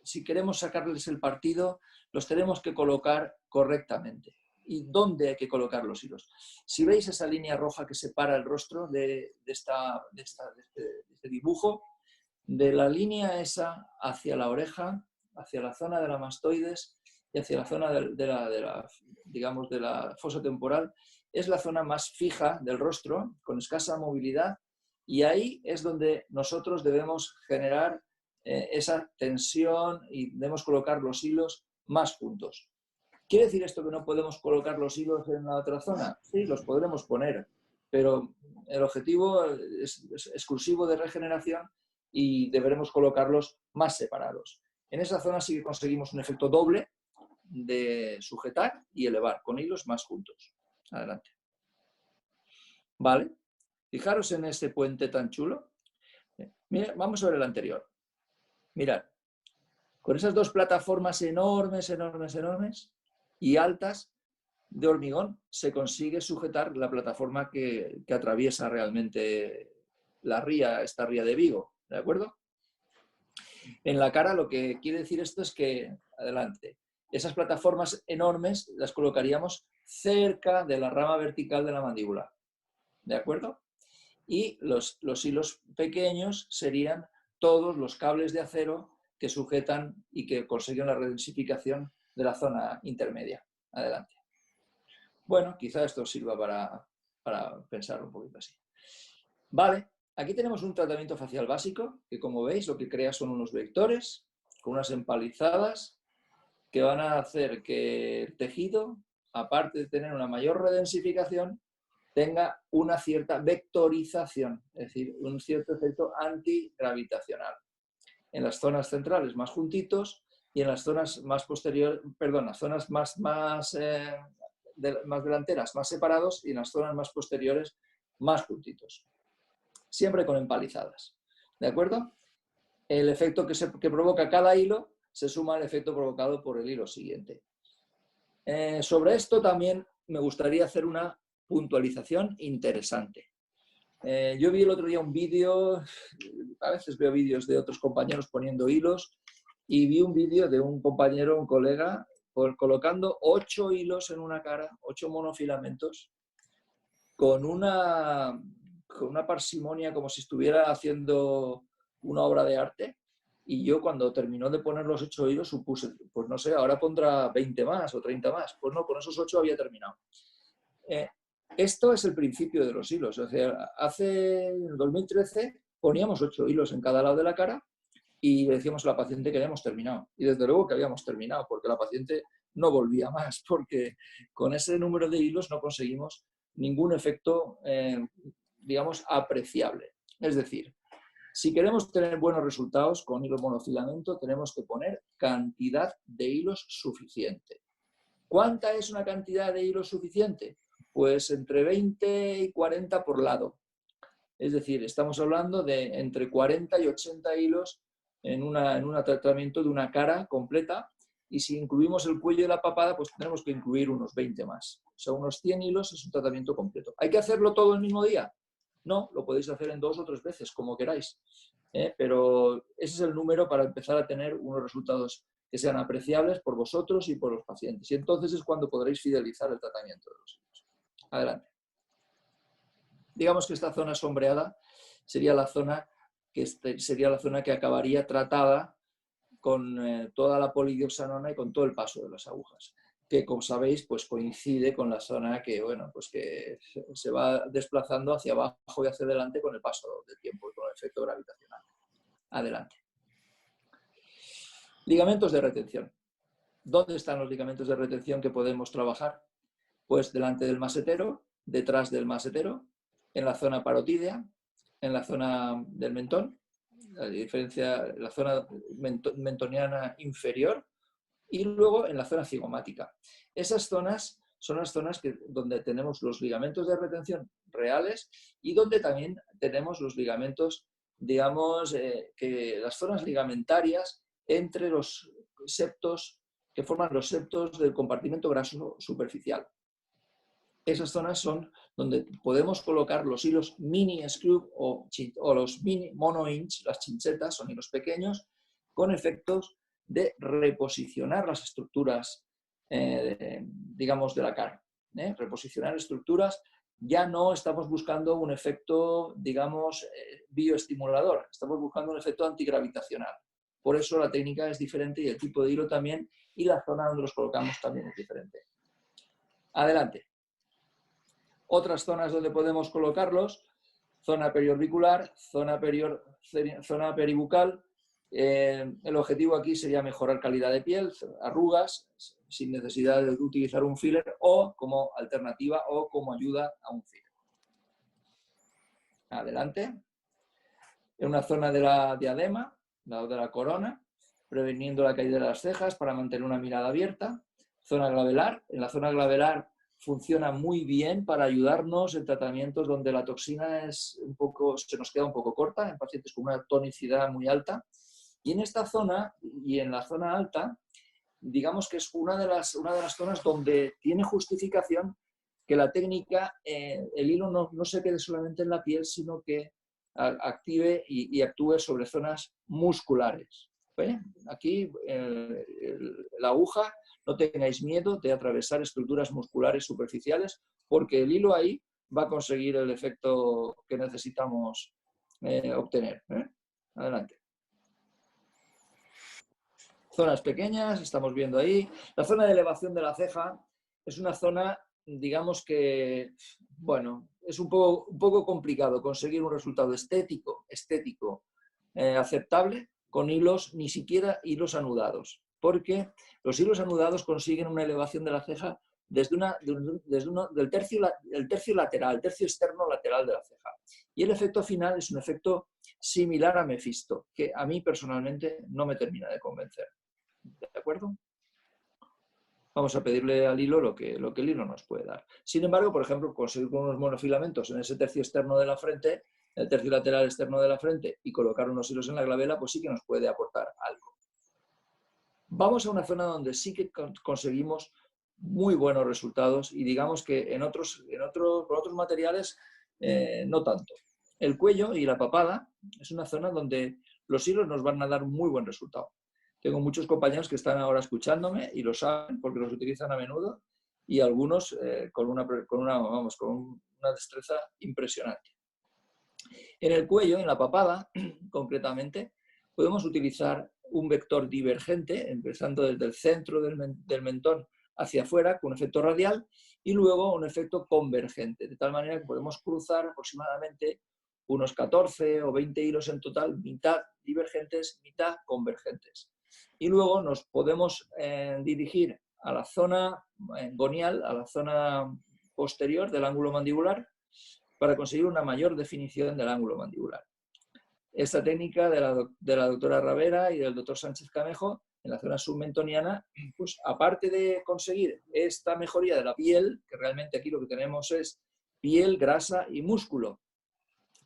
si queremos sacarles el partido, los tenemos que colocar correctamente. ¿Y dónde hay que colocar los hilos? Si veis esa línea roja que separa el rostro de este dibujo, de la línea esa hacia la oreja, hacia la zona de la mastoides y hacia la zona digamos, de la fosa temporal, es la zona más fija del rostro, con escasa movilidad, y ahí es donde nosotros debemos generar esa tensión y debemos colocar los hilos más juntos. ¿Quiere decir esto que no podemos colocar los hilos en la otra zona? Sí, los podremos poner, pero el objetivo es exclusivo de regeneración, y deberemos colocarlos más separados. En esa zona sí que conseguimos un efecto doble de sujetar y elevar, con hilos más juntos. Adelante. ¿Vale? Fijaros en este puente tan chulo. Mira, vamos a ver el anterior. Mirad, con esas dos plataformas enormes y altas de hormigón, se consigue sujetar la plataforma que atraviesa realmente esta ría de Vigo. ¿De acuerdo? En la cara lo que quiere decir esto es que, adelante, esas plataformas enormes las colocaríamos cerca de la rama vertical de la mandíbula. ¿De acuerdo? Y los hilos pequeños serían todos los cables de acero que sujetan y que consiguen la redensificación de la zona intermedia. Adelante. Bueno, quizá esto sirva para pensar un poquito así. Vale, aquí tenemos un tratamiento facial básico, que como veis lo que crea son unos vectores con unas empalizadas que van a hacer que el tejido, aparte de tener una mayor redensificación, tenga una cierta vectorización, es decir, un cierto efecto antigravitacional. En las zonas centrales más juntitos, y en las zonas más posteriores, perdón, las zonas más delanteras más separados, y en las zonas más posteriores más juntitos. Siempre con empalizadas. ¿De acuerdo? El efecto que provoca cada hilo se suma al efecto provocado por el hilo siguiente. Sobre esto también me gustaría hacer una puntualización interesante. Yo vi el otro día un vídeo, a veces veo vídeos de otros compañeros poniendo hilos, y vi un vídeo de un compañero, un colega, colocando 8 hilos en una cara, 8 monofilamentos, con una parsimonia como si estuviera haciendo una obra de arte. Y yo cuando terminó de poner los 8 hilos supuse, pues no sé, ahora pondrá 20 más o 30 más. Pues no, con esos 8 había terminado. Esto es el principio de los hilos. O sea, en el 2013 poníamos 8 hilos en cada lado de la cara y le decíamos a la paciente que habíamos terminado. Y desde luego que habíamos terminado, porque la paciente no volvía más, porque con ese número de hilos no conseguimos ningún efecto, digamos, apreciable. Es decir, si queremos tener buenos resultados con hilo monofilamento, tenemos que poner cantidad de hilos suficiente. ¿Cuánta es una cantidad de hilos suficiente? Pues entre 20 y 40 por lado. Es decir, estamos hablando de entre 40 y 80 hilos en un tratamiento de una cara completa, y si incluimos el cuello y la papada, pues tenemos que incluir unos 20 más. O sea, unos 100 hilos es un tratamiento completo. ¿Hay que hacerlo todo el mismo día? No, lo podéis hacer en 2 o 3 veces, como queráis. Pero ese es el número para empezar a tener unos resultados que sean apreciables por vosotros y por los pacientes. Y entonces es cuando podréis fidelizar el tratamiento de los hilos. Adelante. Digamos que esta zona sombreada sería la zona que acabaría tratada con toda la polidioxanona y con todo el paso de las agujas, que como sabéis pues coincide con la zona que, bueno, pues que se va desplazando hacia abajo y hacia adelante con el paso del tiempo y con el efecto gravitacional. Adelante. Ligamentos de retención. ¿Dónde están los ligamentos de retención que podemos trabajar? Pues delante del masetero, detrás del masetero, en la zona parotídea, en la zona del mentón, la zona mentoniana inferior, y luego en la zona cigomática. Esas zonas son las zonas donde tenemos los ligamentos de retención reales y donde también tenemos los ligamentos, digamos, las zonas ligamentarias entre los septos, que forman los septos del compartimento graso superficial. Esas zonas son donde podemos colocar los hilos mini screw o los mini mono inch, las chinchetas, son hilos pequeños, con efectos de reposicionar las estructuras, digamos, de la cara. Reposicionar estructuras, ya no estamos buscando un efecto, digamos, bioestimulador, estamos buscando un efecto antigravitacional. Por eso la técnica es diferente y el tipo de hilo también, y la zona donde los colocamos también es diferente. Adelante. Otras zonas donde podemos colocarlos: zona periorbicular, zona peribucal. El objetivo aquí sería mejorar calidad de piel, arrugas, sin necesidad de utilizar un filler, o como alternativa o como ayuda a un filler. Adelante. En una zona de la diadema, de la corona, previniendo la caída de las cejas para mantener una mirada abierta. Zona glabelar. En la zona glabelar funciona muy bien para ayudarnos en tratamientos donde la toxina se nos queda un poco corta, en pacientes con una tonicidad muy alta. Y en esta zona, y en la zona alta, digamos que es una de las zonas donde tiene justificación que la técnica, el hilo no se quede solamente en la piel, sino que active y actúe sobre zonas musculares. Aquí la aguja, no tengáis miedo de atravesar estructuras musculares superficiales, porque el hilo ahí va a conseguir el efecto que necesitamos obtener. Adelante. Zonas pequeñas, estamos viendo ahí. La zona de elevación de la ceja es una zona, digamos que, bueno, es un poco complicado conseguir un resultado estético aceptable con hilos, ni siquiera hilos anudados, porque los hilos anudados consiguen una elevación de la ceja desde el tercio lateral, el tercio externo lateral de la ceja. Y el efecto final es un efecto similar a Mephisto, que a mí personalmente no me termina de convencer. ¿De acuerdo? Vamos a pedirle al hilo lo que el hilo nos puede dar. Sin embargo, por ejemplo, conseguir con unos monofilamentos en ese tercio externo de la frente, el tercio lateral externo de la frente, y colocar unos hilos en la glabela, pues sí que nos puede aportar algo. Vamos a una zona donde sí que conseguimos muy buenos resultados, y digamos que con otros materiales no tanto. El cuello y la papada es una zona donde los hilos nos van a dar un muy buen resultado. Tengo muchos compañeros que están ahora escuchándome y lo saben porque los utilizan a menudo y algunos con una destreza impresionante. En el cuello, en la papada, concretamente, podemos utilizar un vector divergente, empezando desde el centro del mentón hacia afuera, con un efecto radial, y luego un efecto convergente, de tal manera que podemos cruzar aproximadamente unos 14 o 20 hilos en total, mitad divergentes, mitad convergentes. Y luego nos podemos dirigir a la zona gonial, a la zona posterior del ángulo mandibular, para conseguir una mayor definición del ángulo mandibular. Esta técnica de la doctora Ravera y del doctor Sánchez Camejo, en la zona submentoniana, pues aparte de conseguir esta mejoría de la piel, que realmente aquí lo que tenemos es piel, grasa y músculo,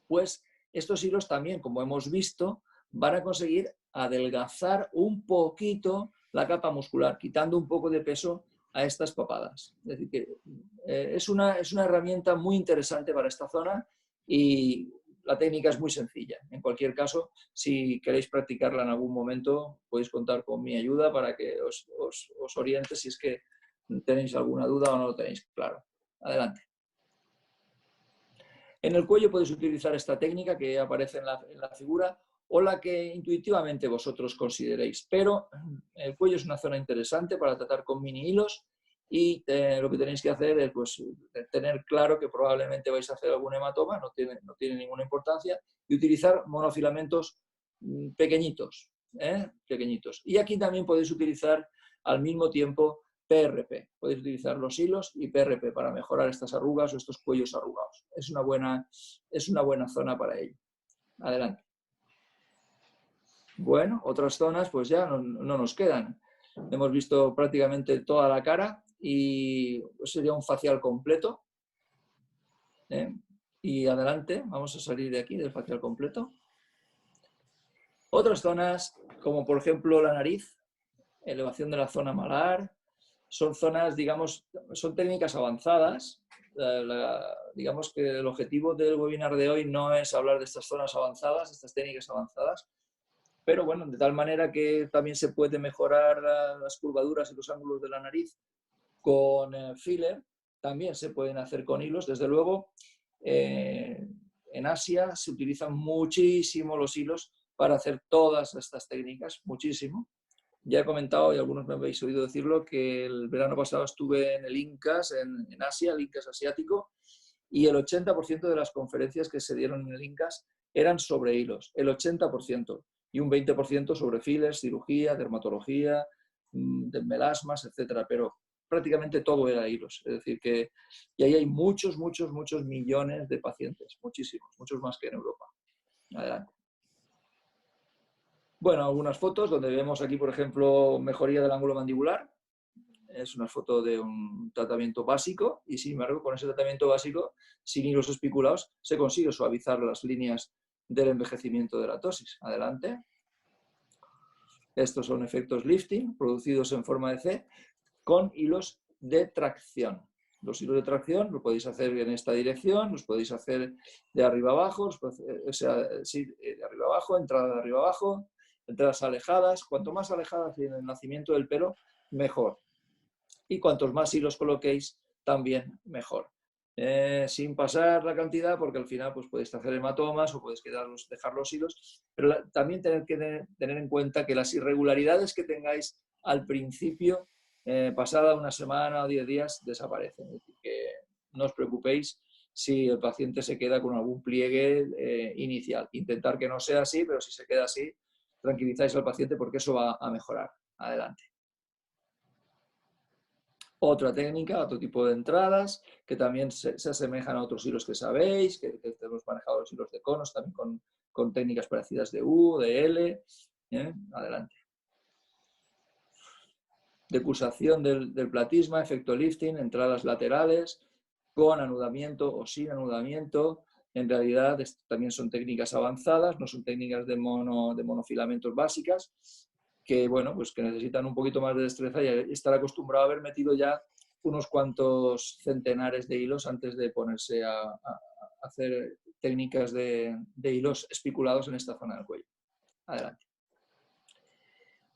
pues estos hilos también, como hemos visto, van a conseguir adelgazar un poquito la capa muscular, quitando un poco de peso a estas papadas. Es decir, que es una herramienta muy interesante para esta zona y la técnica es muy sencilla. En cualquier caso, si queréis practicarla en algún momento, podéis contar con mi ayuda para que os oriente si es que tenéis alguna duda o no lo tenéis claro. Adelante. En el cuello podéis utilizar esta técnica que aparece en la figura o la que intuitivamente vosotros consideréis. Pero el cuello es una zona interesante para tratar con mini hilos y lo que tenéis que hacer es pues, tener claro que probablemente vais a hacer algún hematoma, no tiene ninguna importancia, y utilizar monofilamentos pequeñitos, pequeñitos. Y aquí también podéis utilizar al mismo tiempo PRP. Podéis utilizar los hilos y PRP para mejorar estas arrugas o estos cuellos arrugados. Es una buena zona para ello. Adelante. Bueno, otras zonas pues ya no nos quedan. Hemos visto prácticamente toda la cara y pues sería un facial completo. Y adelante, vamos a salir de aquí, del facial completo. Otras zonas, como por ejemplo la nariz, elevación de la zona malar, son zonas, digamos, son técnicas avanzadas. Digamos que el objetivo del webinar de hoy no es hablar de estas zonas avanzadas, de estas técnicas avanzadas, pero bueno, de tal manera que también se puede mejorar las curvaduras y los ángulos de la nariz con filler, también se pueden hacer con hilos. Desde luego, en Asia se utilizan muchísimo los hilos para hacer todas estas técnicas, muchísimo. Ya he comentado, y algunos me habéis oído decirlo, que el verano pasado estuve en el INCAS, en Asia, el INCAS asiático, y el 80% de las conferencias que se dieron en el INCAS eran sobre hilos, el 80%, y un 20% sobre fillers, cirugía, dermatología, de melasmas, etcétera, pero prácticamente todo era hilos. Es decir, que y ahí hay muchos millones de pacientes, muchísimos, muchos más que en Europa. Adelante. Bueno, algunas fotos donde vemos aquí, por ejemplo, mejoría del ángulo mandibular. Es una foto de un tratamiento básico y, sin embargo, con ese tratamiento básico, sin hilos espiculados, se consigue suavizar las líneas del envejecimiento de la ptosis. Adelante. Estos son efectos lifting producidos en forma de C con hilos de tracción. Los hilos de tracción lo podéis hacer en esta dirección, los podéis hacer de arriba abajo, o sea, sí, de arriba abajo, entrada de arriba abajo, entradas alejadas. Cuanto más alejadas en el nacimiento del pelo, mejor. Y cuantos más hilos coloquéis, también mejor. Sin pasar la cantidad, porque al final pues, podéis hacer hematomas o podéis dejar los hilos, pero también tener que tener en cuenta que las irregularidades que tengáis al principio, pasada una semana o 10 días, desaparecen. Es decir, que no os preocupéis si el paciente se queda con algún pliegue inicial. Intentar que no sea así, pero si se queda así, tranquilizáis al paciente porque eso va a mejorar. Adelante. Otra técnica, otro tipo de entradas, que también se asemejan a otros hilos que sabéis, que tenemos manejado los hilos de conos también con técnicas parecidas de U, de L. Adelante. Decusación del platisma, efecto lifting, entradas laterales, con anudamiento o sin anudamiento. En realidad también son técnicas avanzadas, no son técnicas de monofilamentos básicas, que, bueno, pues que necesitan un poquito más de destreza y estar acostumbrado a haber metido ya unos cuantos centenares de hilos antes de ponerse a hacer técnicas de hilos espiculados en esta zona del cuello. Adelante.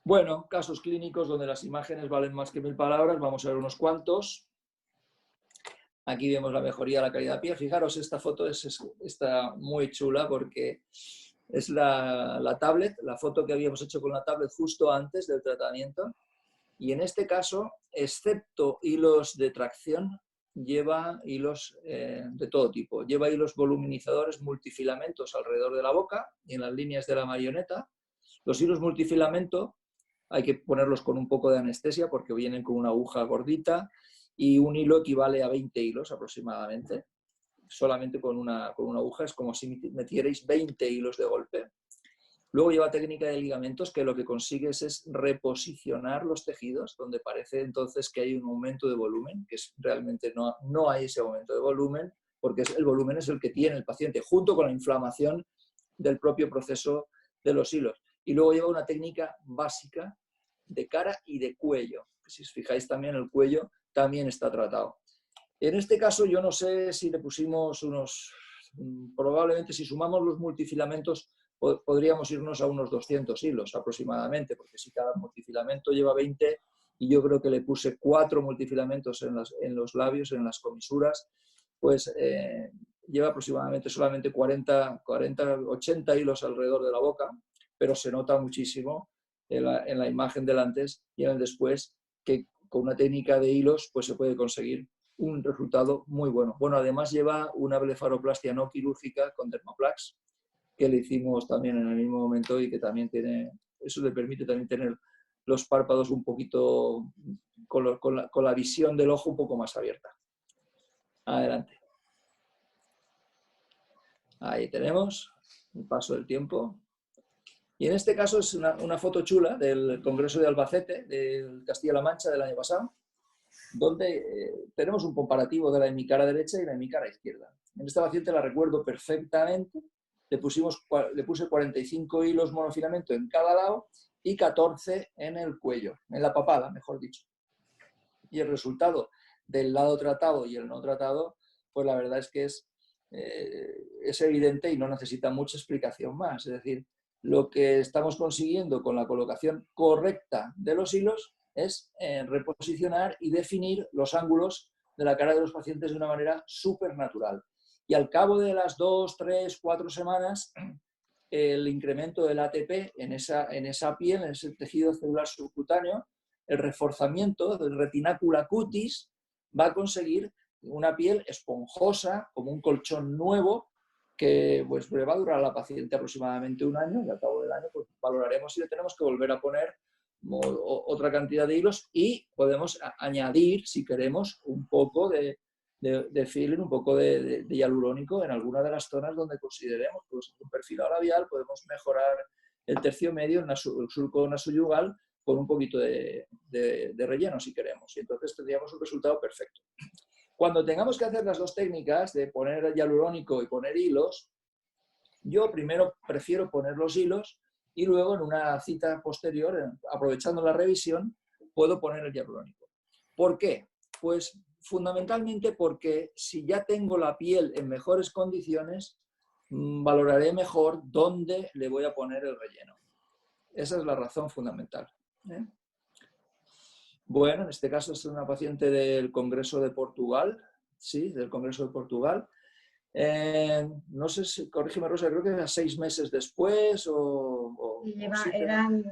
Bueno, casos clínicos donde las imágenes valen más que 1000 palabras. Vamos a ver unos cuantos. Aquí vemos la mejoría de la calidad de piel. Fijaros, esta foto está muy chula porque es la tablet, la foto que habíamos hecho con la tablet justo antes del tratamiento. Y en este caso, excepto hilos de tracción, lleva hilos de todo tipo. Lleva hilos voluminizadores multifilamentos alrededor de la boca y en las líneas de la marioneta. Los hilos multifilamento hay que ponerlos con un poco de anestesia porque vienen con una aguja gordita y un hilo equivale a 20 hilos aproximadamente. Solamente con una aguja es como si metierais 20 hilos de golpe. Luego lleva técnica de ligamentos que lo que consigues es reposicionar los tejidos, donde parece entonces que hay un aumento de volumen, que realmente no hay ese aumento de volumen, porque el volumen es el que tiene el paciente, junto con la inflamación del propio proceso de los hilos. Y luego lleva una técnica básica de cara y de cuello, que si os fijáis también el cuello también está tratado. En este caso yo no sé si le pusimos probablemente si sumamos los multifilamentos podríamos irnos a unos 200 hilos aproximadamente, porque si cada multifilamento lleva 20 y yo creo que le puse 4 multifilamentos en los labios, en las comisuras, pues lleva aproximadamente solamente 80 hilos alrededor de la boca, pero se nota muchísimo en la imagen del antes y en el después, que con una técnica de hilos pues se puede conseguir un resultado muy bueno. Bueno, además lleva una blefaroplastia no quirúrgica con Dermaplax, que le hicimos también en el mismo momento y que también eso le permite también tener los párpados un poquito, con la visión del ojo un poco más abierta. Adelante. Ahí tenemos el paso del tiempo. Y en este caso es una foto chula del Congreso de Albacete, del Castilla-La Mancha del año pasado, donde tenemos un comparativo de la hemicara derecha y la hemicara izquierda. En esta paciente la recuerdo perfectamente. Le puse 45 hilos monofilamento en cada lado y 14 en el cuello, en la papada, mejor dicho. Y el resultado del lado tratado y el no tratado, pues la verdad es que es evidente y no necesita mucha explicación más. Es decir, lo que estamos consiguiendo con la colocación correcta de los hilos es reposicionar y definir los ángulos de la cara de los pacientes de una manera súper natural. Y al cabo de las 2, 3, 4 semanas, el incremento del ATP en esa piel, en ese tejido celular subcutáneo, el reforzamiento del retinácula cutis va a conseguir una piel esponjosa, como un colchón nuevo, que pues, le va a durar a la paciente aproximadamente un año, y al cabo del año pues, valoraremos si le tenemos que volver a poner otra cantidad de hilos y podemos añadir, si queremos, un poco de filler, un poco de hialurónico en alguna de las zonas donde consideremos, pues un perfilado labial, podemos mejorar el tercio medio, el surco nasoyugal, con un poquito de relleno si queremos, y entonces tendríamos un resultado perfecto. Cuando tengamos que hacer las dos técnicas de poner hialurónico y poner hilos, yo primero prefiero poner los hilos y luego en una cita posterior, aprovechando la revisión, puedo poner el hialurónico. ¿Por qué? Pues fundamentalmente porque si ya tengo la piel en mejores condiciones, valoraré mejor dónde le voy a poner el relleno. Esa es la razón fundamental. Bueno, en este caso es una paciente del Congreso de Portugal, sí, del Congreso de Portugal. No sé si, corrígeme Rosa, creo que era 6 meses después Eran,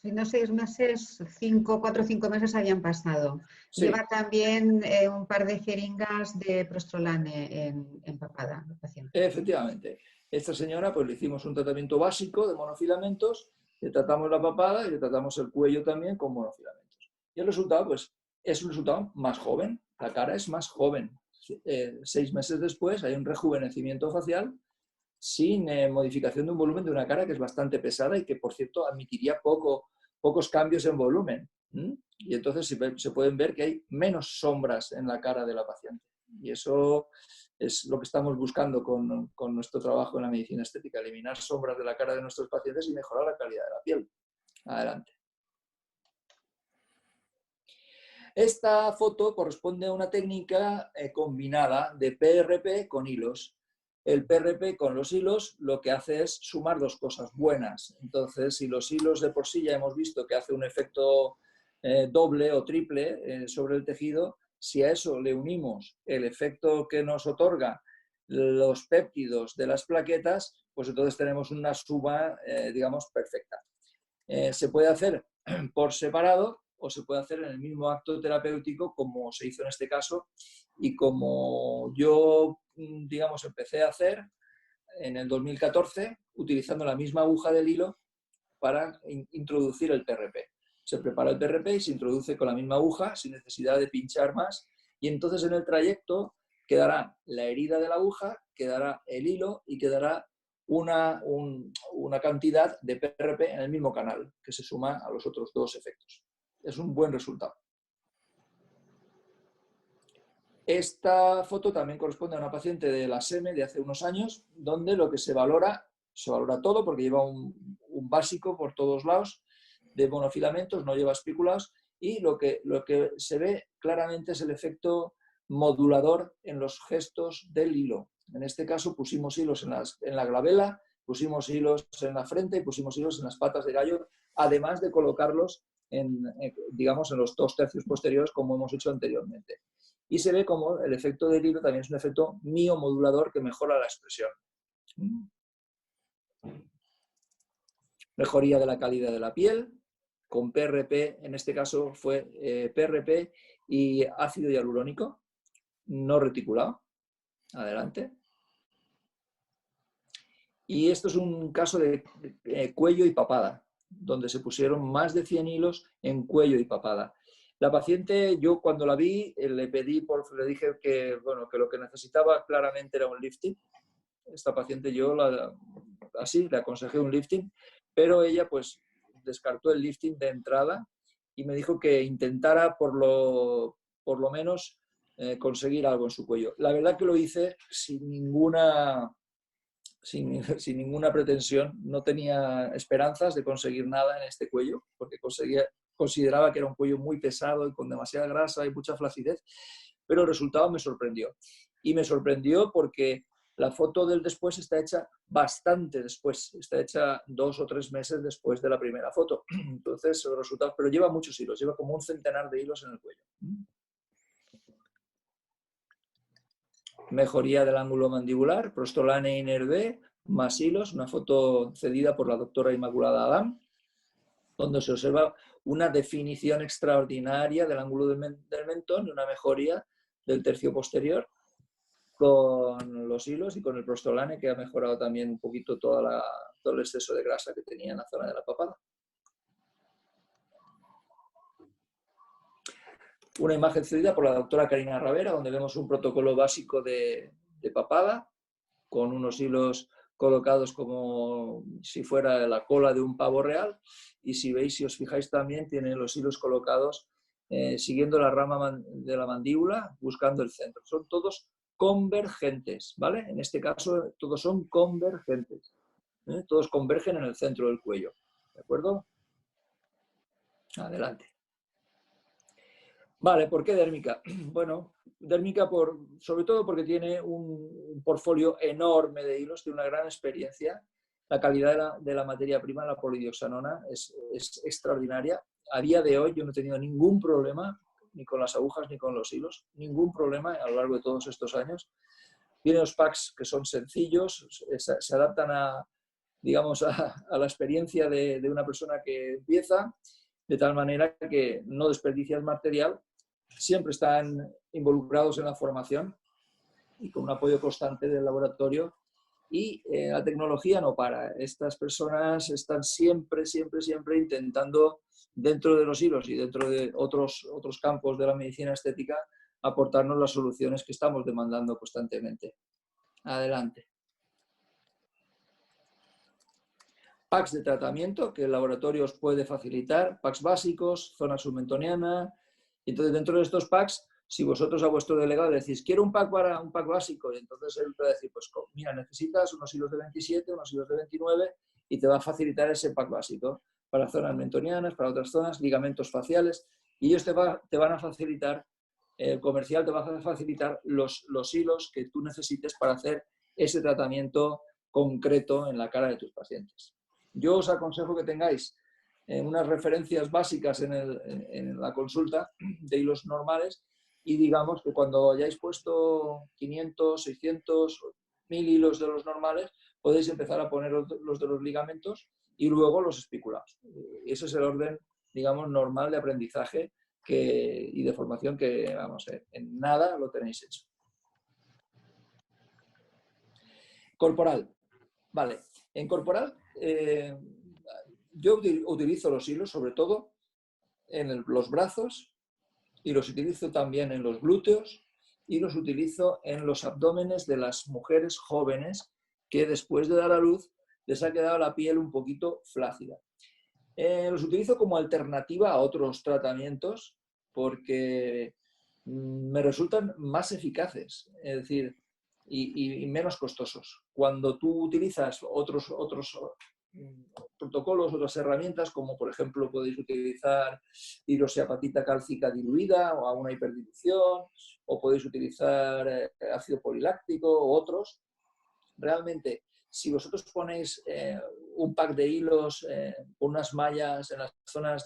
no 6 meses, 4 o 5 meses habían pasado. Sí. Lleva también un par de jeringas de Prostrolane empapada. Efectivamente. Esta señora, pues le hicimos un tratamiento básico de monofilamentos, le tratamos la papada y le tratamos el cuello también con monofilamentos. Y el resultado, pues, es un resultado más joven. La cara es más joven. 6 meses después hay un rejuvenecimiento facial sin modificación de un volumen de una cara que es bastante pesada y que, por cierto, admitiría pocos cambios en volumen. Y entonces se pueden ver que hay menos sombras en la cara de la paciente. Y eso es lo que estamos buscando con nuestro trabajo en la medicina estética, eliminar sombras de la cara de nuestros pacientes y mejorar la calidad de la piel. Adelante. Esta foto corresponde a una técnica combinada de PRP con hilos. el PRP con los hilos lo que hace es sumar dos cosas buenas. Entonces, si los hilos de por sí ya hemos visto que hace un efecto doble o triple sobre el tejido, si a eso le unimos el efecto que nos otorga los péptidos de las plaquetas, pues entonces tenemos una suma, digamos, perfecta. Se puede hacer por separado o se puede hacer en el mismo acto terapéutico, como se hizo en este caso y como yo, digamos, empecé a hacer en el 2014 utilizando la misma aguja del hilo para introducir el PRP. Se prepara el PRP y se introduce con la misma aguja sin necesidad de pinchar más, y entonces en el trayecto quedará la herida de la aguja, quedará el hilo y quedará una cantidad de PRP en el mismo canal que se suma a los otros dos efectos. Es un buen resultado. Esta foto también corresponde a una paciente de la SEME de hace unos años, donde lo que se valora todo porque lleva un básico por todos lados de monofilamentos, no lleva espiculados, y lo que se ve claramente es el efecto modulador en los gestos del hilo. En este caso pusimos hilos en la glabela, pusimos hilos en la frente y pusimos hilos en las patas de gallo, además de colocarlos digamos, en los 2 tercios posteriores como hemos hecho anteriormente. Y se ve como el efecto del hilo también es un efecto miomodulador que mejora la expresión. Mejoría de la calidad de la piel, con PRP, en este caso fue PRP y ácido hialurónico, no reticulado. Adelante. Y esto es un caso de cuello y papada, donde se pusieron más de 100 hilos en cuello y papada. La paciente, yo cuando la vi, le dije que, bueno, que lo que necesitaba claramente era un lifting. Esta paciente yo le aconsejé un lifting, pero ella pues descartó el lifting de entrada y me dijo que intentara por lo menos conseguir algo en su cuello. La verdad que lo hice sin ninguna pretensión, no tenía esperanzas de conseguir nada en este cuello, porque consideraba que era un cuello muy pesado y con demasiada grasa y mucha flacidez, pero el resultado me sorprendió. Y me sorprendió porque la foto del después está hecha bastante después, está hecha 2 o 3 meses después de la primera foto. Entonces, los resultados, pero lleva muchos hilos, lleva como un centenar de hilos en el cuello. Mejoría del ángulo mandibular, Prostolane Inner-B, más hilos, una foto cedida por la doctora Inmaculada Adam, donde se observa una definición extraordinaria del ángulo del mentón y una mejoría del tercio posterior con los hilos y con el Prostolane, que ha mejorado también un poquito todo el exceso de grasa que tenía en la zona de la papada. Una imagen cedida por la doctora Karina Ravera, donde vemos un protocolo básico de papada, con unos hilos colocados como si fuera la cola de un pavo real, y si os fijáis también, tiene los hilos colocados siguiendo la rama de la mandíbula, buscando el centro. Son todos convergentes, ¿vale? En este caso todos son convergentes, ¿eh? Todos convergen en el centro del cuello, ¿de acuerdo? Adelante. Vale, ¿por qué dérmica? Bueno, dérmica sobre todo porque tiene un portfolio enorme de hilos, tiene una gran experiencia. La calidad de la materia prima, la polidioxanona, es extraordinaria. A día de hoy yo no he tenido ningún problema, ni con las agujas ni con los hilos, ningún problema a lo largo de todos estos años. Tiene los packs que son sencillos, se adaptan digamos, a la experiencia de una persona que empieza, de tal manera que no desperdicias material, siempre están involucrados en la formación y con un apoyo constante del laboratorio, y la tecnología no para. Estas personas están siempre intentando, dentro de los hilos y dentro de otros campos de la medicina estética, aportarnos las soluciones que estamos demandando constantemente. Adelante. Packs de tratamiento que el laboratorio os puede facilitar, packs básicos, zona submentoniana. Entonces, dentro de estos packs, si vosotros a vuestro delegado le decís, quiero un pack básico, y entonces él te va a decir, pues mira, necesitas unos hilos de 27, unos hilos de 29, y te va a facilitar ese pack básico para zonas mentonianas, para otras zonas, ligamentos faciales, y ellos te van a facilitar, el comercial te va a facilitar los hilos que tú necesites para hacer ese tratamiento concreto en la cara de tus pacientes. Yo os aconsejo que tengáis unas referencias básicas en la consulta de hilos normales y digamos que cuando hayáis puesto 500, 600, 1000 hilos de los normales, podéis empezar a poner los de los ligamentos y luego los espiculados. Ese es el orden, digamos, normal de aprendizaje y de formación que, vamos, en nada lo tenéis hecho. Corporal. Vale. En corporal, yo utilizo los hilos sobre todo en los brazos y los utilizo también en los glúteos y los utilizo en los abdómenes de las mujeres jóvenes que después de dar a luz les ha quedado la piel un poquito flácida. Los utilizo como alternativa a otros tratamientos porque me resultan más eficaces, es decir, y menos costosos. Cuando tú utilizas otros protocolos, otras herramientas, como por ejemplo podéis utilizar hidroxiapatita cálcica diluida o a una hiperdilución, o podéis utilizar ácido poliláctico o otros, realmente si vosotros ponéis un pack de hilos con unas mallas en las zonas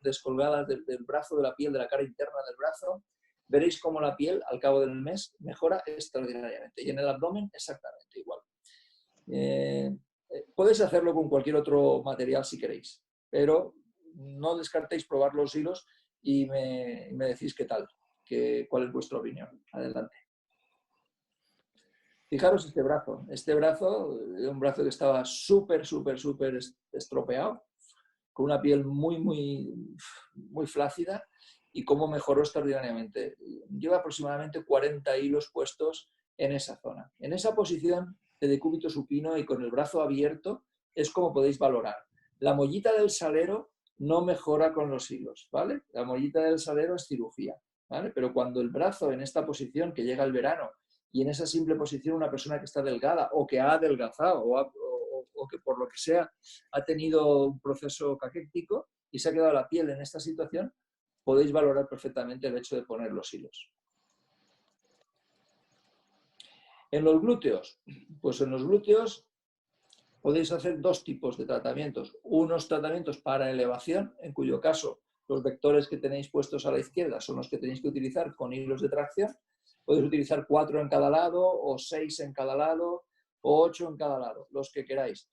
descolgadas del brazo, de la piel, de la cara interna del brazo, veréis cómo la piel al cabo del mes mejora extraordinariamente. Y en el abdomen exactamente igual. Podéis hacerlo con cualquier otro material si queréis, pero no descartéis probar los hilos y me decís qué tal, cuál es vuestra opinión. Adelante. Fijaros este brazo. Este brazo es un brazo que estaba súper estropeado, con una piel muy flácida y cómo mejoró extraordinariamente. Lleva aproximadamente 40 hilos puestos en esa zona. En esa posición de decúbito supino y con el brazo abierto es como podéis valorar. La mollita del salero no mejora con los hilos, ¿vale? La mollita del salero es cirugía, ¿vale? Pero cuando el brazo en esta posición que llega el verano y en esa simple posición una persona que está delgada o que ha adelgazado o que por lo que sea ha tenido un proceso caquético y se ha quedado la piel en esta situación, podéis valorar perfectamente el hecho de poner los hilos. En los glúteos, pues en los glúteos podéis hacer dos tipos de tratamientos. Unos tratamientos para elevación, en cuyo caso los vectores que tenéis puestos a la izquierda son los que tenéis que utilizar con hilos de tracción. Podéis utilizar 4 en cada lado, o 6 en cada lado, o 8 en cada lado, los que queráis.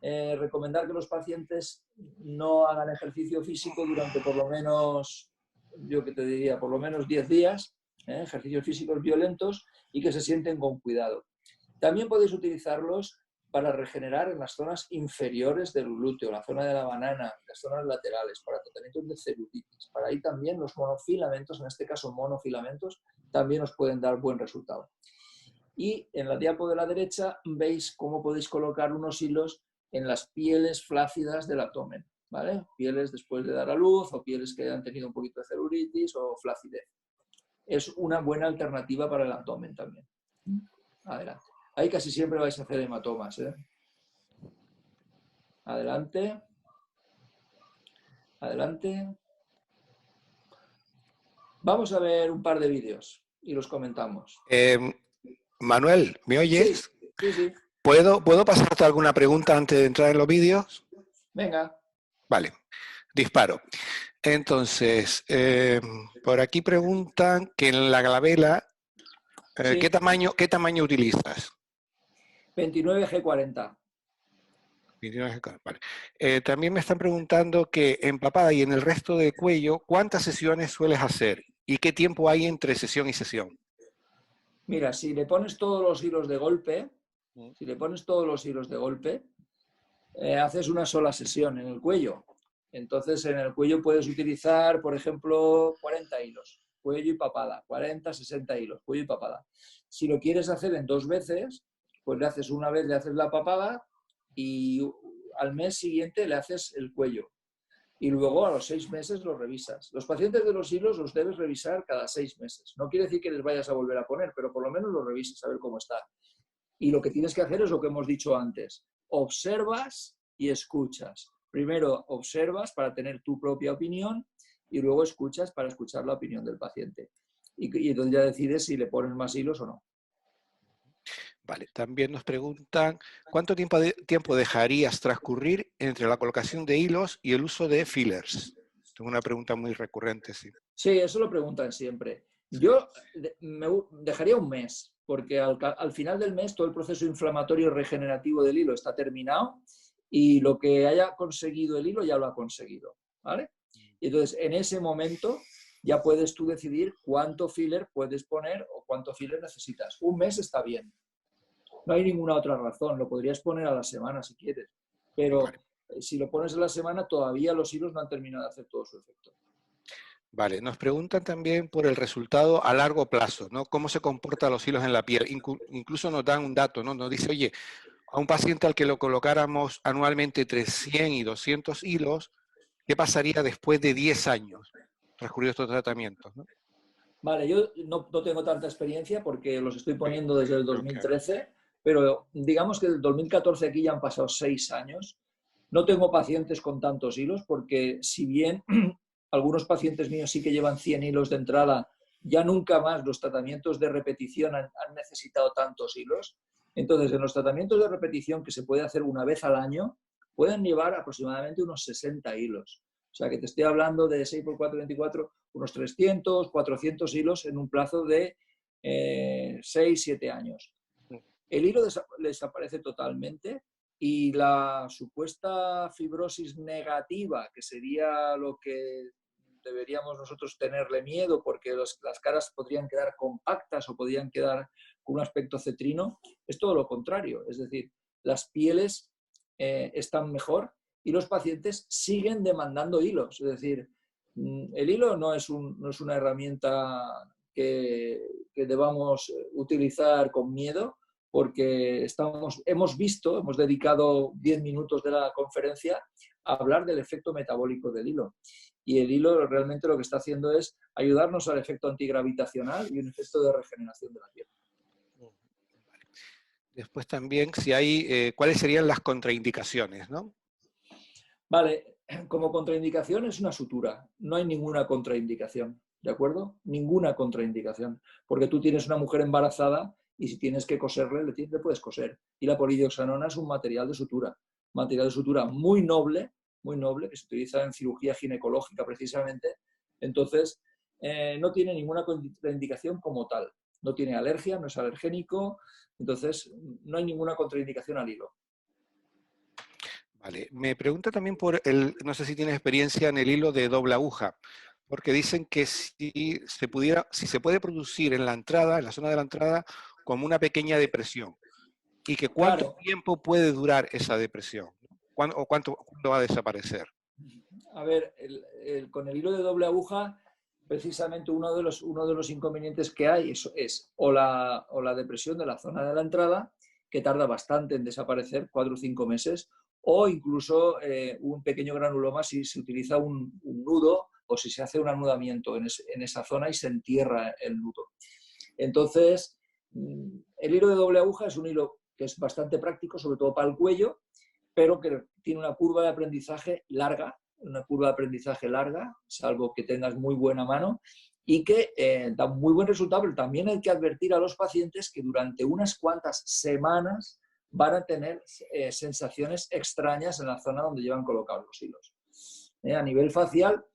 Recomendar que los pacientes no hagan ejercicio físico durante por lo menos, yo que te diría, por lo menos 10 días, ejercicios físicos violentos y que se sienten con cuidado. También podéis utilizarlos para regenerar en las zonas inferiores del glúteo, la zona de la banana, las zonas laterales, para tratamientos de celulitis. Para ahí también los monofilamentos, en este caso monofilamentos, también os pueden dar buen resultado. Y en la diapo de la derecha veis cómo podéis colocar unos hilos en las pieles flácidas del abdomen, ¿vale? Pieles después de dar a luz o pieles que han tenido un poquito de celulitis o flacidez. Es una buena alternativa para el abdomen también. Adelante. Ahí casi siempre vais a hacer hematomas, ¿eh? Adelante. Adelante. Vamos a ver un par de vídeos y los comentamos. Manuel, ¿me oyes? Sí. ¿Puedo pasarte alguna pregunta antes de entrar en los vídeos? Venga. Vale, disparo. Entonces, por aquí preguntan que en la glabela, Sí. ¿qué tamaño utilizas? 29G40. 29G40, vale. También me están preguntando que en papada y en el resto del cuello, ¿cuántas sesiones sueles hacer? ¿Y qué tiempo hay entre sesión y sesión? Mira, si le pones todos los hilos de golpe, haces una sola sesión en el cuello. Entonces, en el cuello puedes utilizar, por ejemplo, 40 hilos, cuello y papada, 40, 60 hilos, cuello y papada. Si lo quieres hacer en 2 veces, pues le haces una vez, le haces la papada y al mes siguiente le haces el cuello. Y luego a los 6 meses lo revisas. Los pacientes de los hilos los debes revisar cada 6 meses. No quiere decir que les vayas a volver a poner, pero por lo menos lo revisas a ver cómo está. Y lo que tienes que hacer es lo que hemos dicho antes. Observas y escuchas. Primero observas para tener tu propia opinión y luego escuchas para escuchar la opinión del paciente. Y entonces ya decides si le pones más hilos o no. Vale, también nos preguntan, ¿cuánto tiempo dejarías transcurrir entre la colocación de hilos y el uso de fillers? Es una pregunta muy recurrente, sí. Sí, eso lo preguntan siempre. Sí. Yo dejaría un mes, porque al final del mes todo el proceso inflamatorio y regenerativo del hilo está terminado y lo que haya conseguido el hilo ya lo ha conseguido, ¿vale? Y entonces, en ese momento ya puedes tú decidir cuánto filler puedes poner o cuánto filler necesitas. Un mes está bien. No hay ninguna otra razón. Lo podrías poner a la semana si quieres. Pero Vale. si lo pones a la semana, todavía los hilos no han terminado de hacer todo su efecto. Vale, nos preguntan también por el resultado a largo plazo, ¿no? ¿Cómo se comportan los hilos en la piel? Incluso nos dan un dato, ¿no? Nos dice, oye, a un paciente al que lo colocáramos anualmente entre 100 y 200 hilos, ¿qué pasaría después de 10 años transcurridos estos tratamientos, ¿no? Vale, yo no tengo tanta experiencia porque los estoy poniendo desde el Okay. 2013, pero digamos que del 2014 aquí ya han pasado 6 años. No tengo pacientes con tantos hilos porque si bien algunos pacientes míos sí que llevan 100 hilos de entrada, ya nunca más los tratamientos de repetición han necesitado tantos hilos. Entonces, en los tratamientos de repetición que se puede hacer una vez al año, pueden llevar aproximadamente unos 60 hilos. O sea, que te estoy hablando de 6 por 4, 24, unos 300, 400 hilos en un plazo de 6, 7 años. El hilo desaparece totalmente y la supuesta fibrosis negativa, que sería lo que deberíamos nosotros tenerle miedo porque las caras podrían quedar compactas o podrían quedar con un aspecto cetrino, es todo lo contrario. Es decir, las pieles están mejor y los pacientes siguen demandando hilos. Es decir, el hilo no es una herramienta que debamos utilizar con miedo, porque hemos dedicado 10 minutos de la conferencia a hablar del efecto metabólico del hilo. Y el hilo realmente lo que está haciendo es ayudarnos al efecto antigravitacional y un efecto de regeneración de la piel. Después también, si hay, ¿cuáles serían las contraindicaciones, ¿no? Vale, como contraindicación es una sutura. No hay ninguna contraindicación, ¿de acuerdo? Ninguna contraindicación. Porque tú tienes una mujer embarazada y si tienes que coserle, le puedes coser. Y la polidioxanona es un material de sutura muy noble, que se utiliza en cirugía ginecológica precisamente. Entonces, no tiene ninguna contraindicación como tal. No tiene alergia, no es alergénico, entonces no hay ninguna contraindicación al hilo. Vale, me pregunta también no sé si tienes experiencia en el hilo de doble aguja, porque dicen que si se puede producir en la entrada, en la zona de la entrada, como una pequeña depresión, y que cuánto tiempo puede durar esa depresión, ¿cuándo va a desaparecer? A ver, con el hilo de doble aguja, precisamente uno de los inconvenientes que hay es o la depresión de la zona de la entrada, que tarda bastante en desaparecer, 4 o 5 meses, o incluso un pequeño granuloma si se utiliza un nudo o si se hace un anudamiento en esa zona y se entierra el nudo. Entonces, el hilo de doble aguja es un hilo que es bastante práctico, sobre todo para el cuello, pero que tiene una curva de aprendizaje larga, salvo que tengas muy buena mano, y que da muy buen resultado, pero también hay que advertir a los pacientes que durante unas cuantas semanas van a tener sensaciones extrañas en la zona donde llevan colocados los hilos. A nivel facial,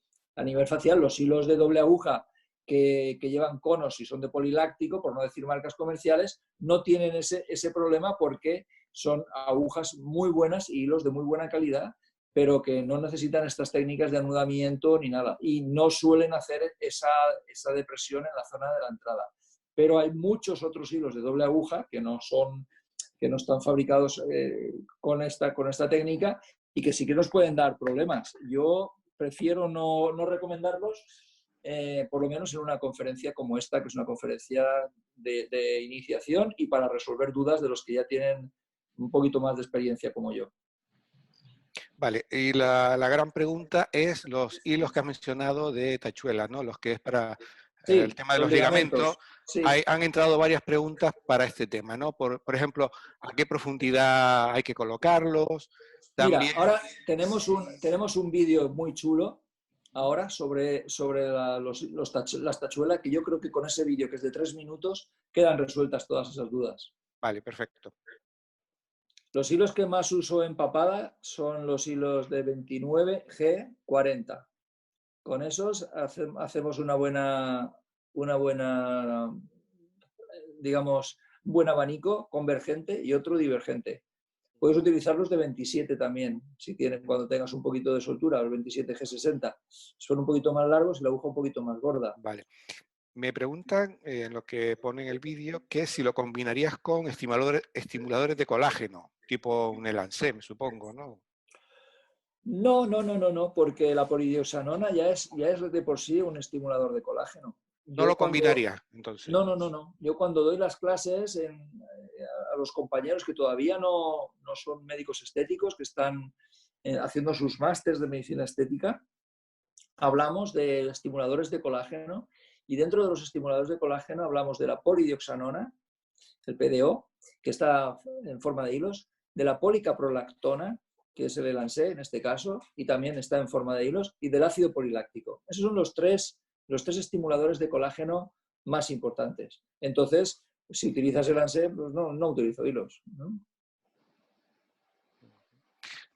los hilos de doble aguja que llevan conos y son de poliláctico, por no decir marcas comerciales, no tienen ese problema porque son agujas muy buenas y hilos de muy buena calidad, pero que no necesitan estas técnicas de anudamiento ni nada. Y no suelen hacer esa depresión en la zona de la entrada. Pero hay muchos otros hilos de doble aguja que no están fabricados con esta técnica y que sí que nos pueden dar problemas. Yo prefiero no recomendarlos, por lo menos en una conferencia como esta, que es una conferencia de iniciación y para resolver dudas de los que ya tienen un poquito más de experiencia como yo. Vale, y la gran pregunta es los hilos que has mencionado de tachuela, ¿no? Los que es para el tema de los ligamentos. Sí. Han entrado varias preguntas para este tema, ¿no? Por ejemplo, ¿a qué profundidad hay que colocarlos? También... Mira, ahora tenemos un vídeo muy chulo ahora sobre las tachuelas, que yo creo que con ese vídeo, que es de 3 minutos, quedan resueltas todas esas dudas. Vale, perfecto. Los hilos que más uso en papada son los hilos de 29G40. Con esos hacemos una buena, digamos, buen abanico convergente y otro divergente. Puedes utilizarlos de 27 también, cuando tengas un poquito de soltura, los 27G60. Son un poquito más largos y la aguja un poquito más gorda. Vale. Me preguntan, en lo que pone en el vídeo, que si lo combinarías con estimuladores de colágeno, tipo un Elancé, supongo, ¿no? No, porque la polidioxanona ya es de por sí un estimulador de colágeno. No lo combinaría, entonces. No. Yo cuando doy las clases a los compañeros que todavía no son médicos estéticos, que están haciendo sus másters de medicina estética, hablamos de estimuladores de colágeno y dentro de los estimuladores de colágeno hablamos de la polidioxanona, el PDO, que está en forma de hilos, de la policaprolactona, que es el Elancé en este caso, y también está en forma de hilos, y del ácido poliláctico. Esos son los tres estimuladores de colágeno más importantes. Entonces, si utilizas el Elancé, pues no utilizo hilos, ¿no?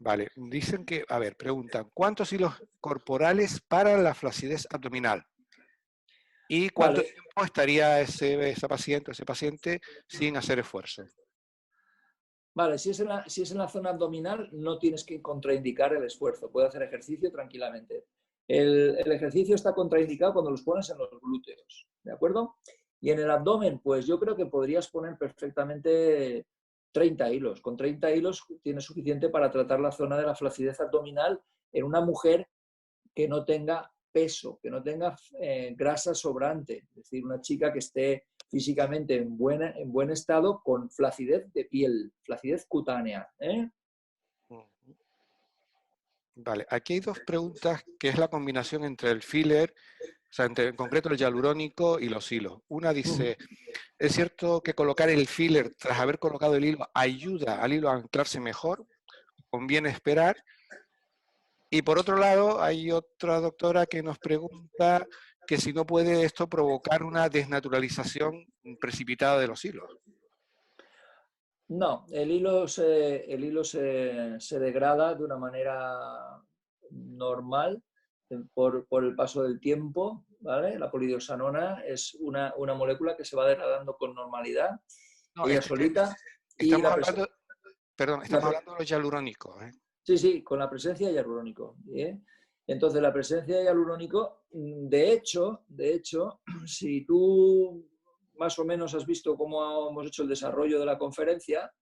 Vale, dicen que, a ver, preguntan, ¿cuántos hilos corporales para la flacidez abdominal? ¿Y cuánto tiempo estaría ese paciente sin hacer esfuerzo? Vale, si es en la zona abdominal, no tienes que contraindicar el esfuerzo, puede hacer ejercicio tranquilamente. El ejercicio está contraindicado cuando los pones en los glúteos, ¿de acuerdo? Y en el abdomen, pues yo creo que podrías poner perfectamente 30 hilos. Con 30 hilos tienes suficiente para tratar la zona de la flacidez abdominal en una mujer que no tenga peso, que no tenga grasa sobrante, es decir, una chica que esté físicamente en buen estado con flacidez de piel, flacidez cutánea. Vale, aquí hay dos preguntas, que es la combinación entre el filler, o sea, en concreto el hialurónico y los hilos. Una dice, ¿es cierto que colocar el filler tras haber colocado el hilo ayuda al hilo a anclarse mejor? ¿Conviene esperar? Y por otro lado, hay otra doctora que nos pregunta que si no puede esto provocar una desnaturalización precipitada de los hilos. No, el hilo se degrada de una manera normal por el paso del tiempo, ¿vale? La polidioxanona es una molécula que se va degradando con normalidad, No, ella solita. Estamos hablando, perdón, estamos hablando de los hialurónicos, ¿eh? Sí, con la presencia de hialurónico. ¿Eh? Entonces, la presencia de hialurónico, de hecho, si tú más o menos has visto cómo hemos hecho el desarrollo de la conferencia,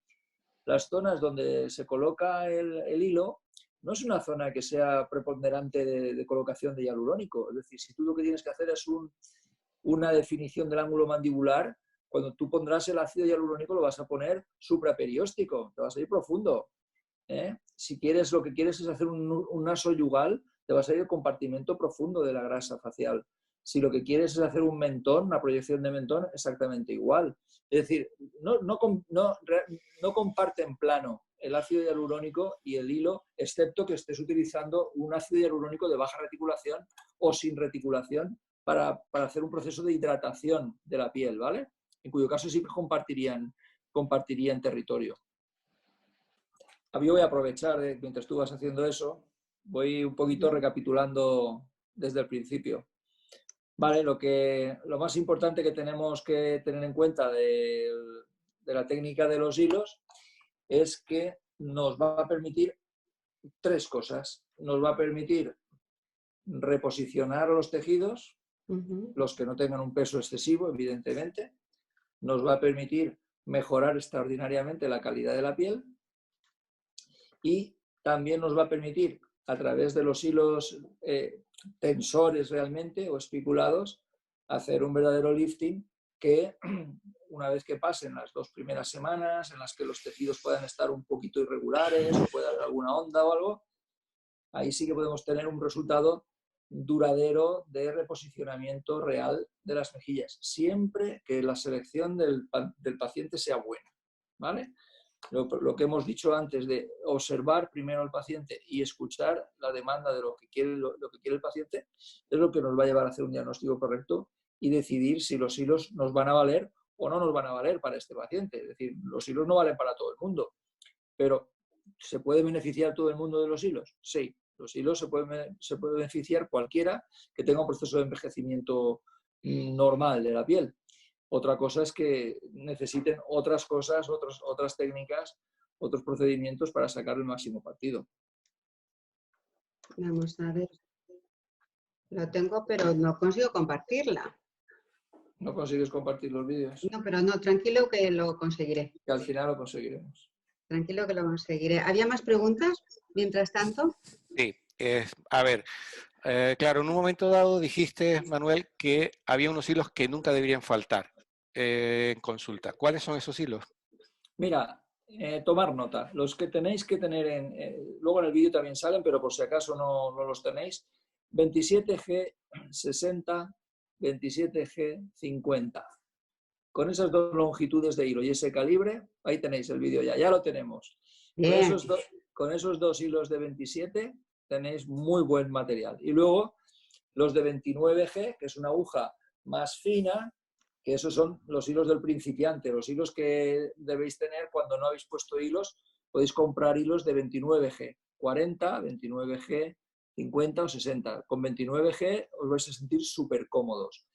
las zonas donde se coloca el hilo no es una zona que sea preponderante de colocación de hialurónico. Es decir, si tú lo que tienes que hacer es una definición del ángulo mandibular, cuando tú pondrás el ácido hialurónico lo vas a poner supraperióstico, te vas a ir profundo. Si quieres, lo que quieres es hacer un naso yugal, te vas a ir al compartimento profundo de la grasa facial. Si lo que quieres es hacer un mentón, una proyección de mentón, exactamente igual. Es decir, no comparten plano el ácido hialurónico y el hilo, excepto que estés utilizando un ácido hialurónico de baja reticulación o sin reticulación para hacer un proceso de hidratación de la piel, ¿vale? En cuyo caso sí que compartirían territorio. Yo voy a aprovechar, mientras tú vas haciendo eso, voy un poquito recapitulando desde el principio. Vale, lo más importante que tenemos que tener en cuenta de la técnica de los hilos es que nos va a permitir tres cosas. Nos va a permitir reposicionar los tejidos, los que no tengan un peso excesivo, evidentemente. Nos va a permitir mejorar extraordinariamente la calidad de la piel. Y también nos va a permitir, a través de los hilos tensores realmente o espiculados, hacer un verdadero lifting que una vez que pasen las 2 primeras semanas en las que los tejidos puedan estar un poquito irregulares o pueda haber alguna onda o algo, ahí sí que podemos tener un resultado duradero de reposicionamiento real de las mejillas, siempre que la selección del paciente sea buena, ¿vale? Lo que hemos dicho antes de observar primero al paciente y escuchar la demanda de lo que quiere el paciente es lo que nos va a llevar a hacer un diagnóstico correcto y decidir si los hilos nos van a valer o no nos van a valer para este paciente. Es decir, los hilos no valen para todo el mundo, pero ¿se puede beneficiar todo el mundo de los hilos? Sí, los hilos se puede beneficiar cualquiera que tenga un proceso de envejecimiento normal de la piel. Otra cosa es que necesiten otras cosas, otras técnicas, otros procedimientos para sacar el máximo partido. Vamos a ver. Lo tengo, pero no consigo compartirla. ¿No consigues compartir los vídeos? No, pero no, tranquilo que lo conseguiré. Que al final lo conseguiremos. Tranquilo que lo conseguiré. ¿Había más preguntas mientras tanto? Sí, a ver, claro, en un momento dado dijiste, Manuel, que había unos hilos que nunca deberían faltar en consulta. ¿Cuáles son esos hilos? Mira, tomar nota. Los que tenéis que tener, luego en el vídeo también salen, pero por si acaso no los tenéis, 27G 60, 27G 50. Con esas dos longitudes de hilo y ese calibre, ahí tenéis el vídeo ya lo tenemos. Con esos dos hilos de 27 tenéis muy buen material. Y luego los de 29G, que es una aguja más fina, que esos son los hilos del principiante, los hilos que debéis tener cuando no habéis puesto hilos, podéis comprar hilos de 29G, 40, 29G, 50 o 60. Con 29G os vais a sentir súper cómodos.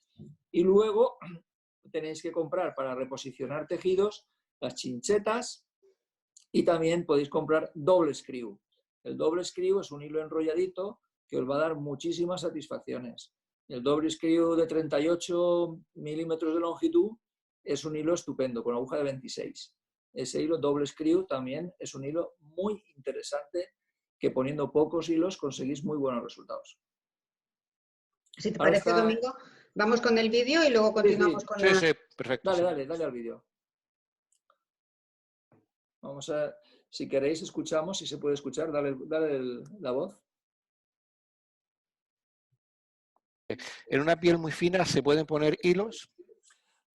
Y luego tenéis que comprar para reposicionar tejidos las chinchetas y también podéis comprar doble screw. El doble screw es un hilo enrolladito que os va a dar muchísimas satisfacciones. El doble screw de 38 milímetros de longitud es un hilo estupendo, con aguja de 26. Ese hilo doble screw también es un hilo muy interesante que poniendo pocos hilos conseguís muy buenos resultados. Si te parece, Domingo, vamos con el vídeo y luego continuamos con la... Sí, perfecto. Dale al vídeo. Vamos a... Si queréis, escuchamos, si se puede escuchar, dale la voz. ¿En una piel muy fina se pueden poner hilos?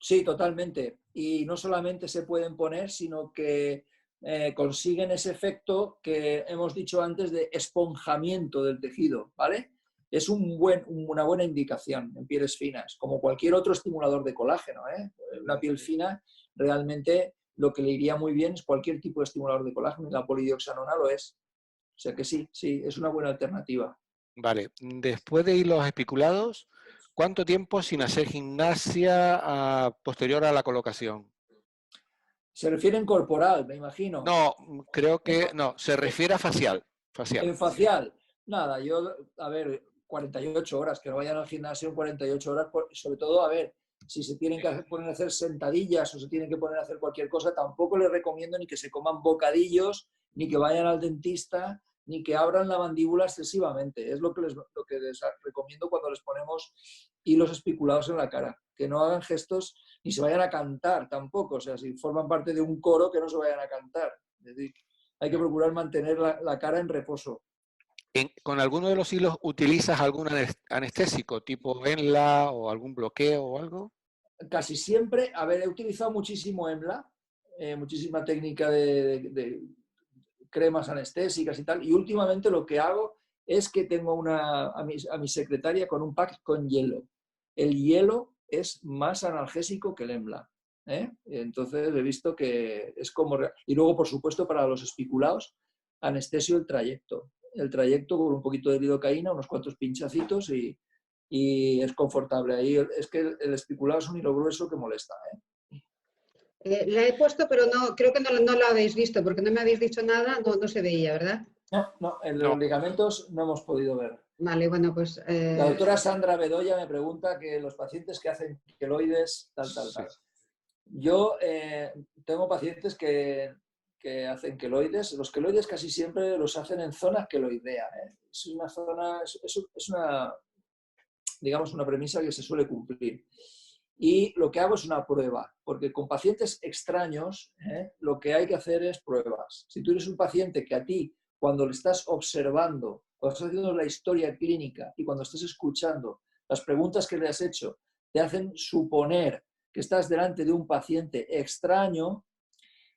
Sí, totalmente. Y no solamente se pueden poner, sino que consiguen ese efecto que hemos dicho antes de esponjamiento del tejido, ¿vale? Es una buena indicación en pieles finas, como cualquier otro estimulador de colágeno, ¿eh? Una piel fina realmente lo que le iría muy bien es cualquier tipo de estimulador de colágeno, y la polidioxanona lo es. O sea que sí, es una buena alternativa. Vale, después de hilos espiculados, ¿cuánto tiempo sin hacer gimnasia posterior a la colocación? Se refiere en corporal, me imagino. No, creo que no, se refiere a facial. En facial, nada, a ver, 48 horas, que no vayan al gimnasio en 48 horas, sobre todo, a ver, si se tienen que poner a hacer sentadillas o se tienen que poner a hacer cualquier cosa, tampoco les recomiendo ni que se coman bocadillos, ni que vayan al dentista, ni que abran la mandíbula excesivamente. Es lo que les recomiendo cuando les ponemos hilos espiculados en la cara, que no hagan gestos ni se vayan a cantar tampoco, o sea, si forman parte de un coro, que no se vayan a cantar. Es decir, hay que procurar mantener la cara en reposo. ¿Con alguno de los hilos utilizas algún anestésico, tipo EMLA o algún bloqueo o algo? Casi siempre, a ver, he utilizado muchísimo EMLA, muchísima técnica de cremas anestésicas y tal, y últimamente lo que hago es que tengo a mi secretaria con un pack con hielo. El hielo es más analgésico que el EMLA. Entonces he visto que es como... Y luego, por supuesto, para los espiculados, anestesio el trayecto. El trayecto con un poquito de lidocaína, unos cuantos pinchacitos y es confortable. Ahí es que el espiculado es un hilo grueso que molesta. La he puesto, pero no, creo que no lo habéis visto, porque no me habéis dicho nada, no se veía, ¿verdad? No, en los ligamentos no hemos podido ver. Vale, bueno, pues... La doctora Sandra Bedoya me pregunta que los pacientes que hacen queloides, tal. Yo tengo pacientes que hacen queloides. Los queloides casi siempre los hacen en zona queloidea. Es una zona, es una, digamos, una premisa que se suele cumplir. Y lo que hago es una prueba, porque con pacientes extraños lo que hay que hacer es pruebas. Si tú eres un paciente que a ti, cuando le estás observando, cuando estás haciendo la historia clínica y cuando estás escuchando las preguntas que le has hecho, te hacen suponer que estás delante de un paciente extraño,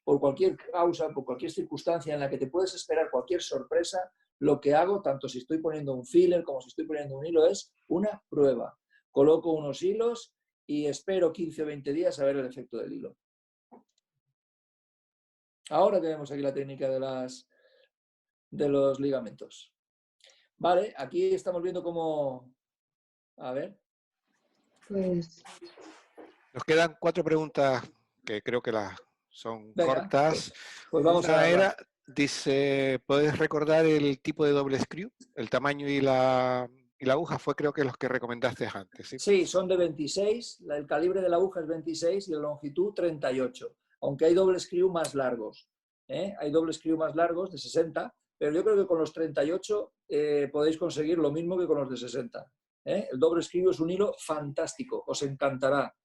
por cualquier causa, por cualquier circunstancia en la que te puedes esperar cualquier sorpresa, lo que hago, tanto si estoy poniendo un filler como si estoy poniendo un hilo, es una prueba. Coloco unos hilos y espero 15 o 20 días a ver el efecto del hilo. Ahora tenemos aquí la técnica de los ligamentos. Vale, aquí estamos viendo cómo... A ver. Pues Nos quedan 4 preguntas que creo que son Venga, cortas. pues vamos Una a era, dice, ¿puedes recordar el tipo de doble screw? El tamaño y la aguja fue creo que los que recomendaste antes, ¿sí? Sí, son de 26, el calibre de la aguja es 26 y la longitud 38, aunque hay doble screw más largos. Hay doble screw más largos de 60, pero yo creo que con los 38 podéis conseguir lo mismo que con los de 60. El doble screw es un hilo fantástico, os encantará.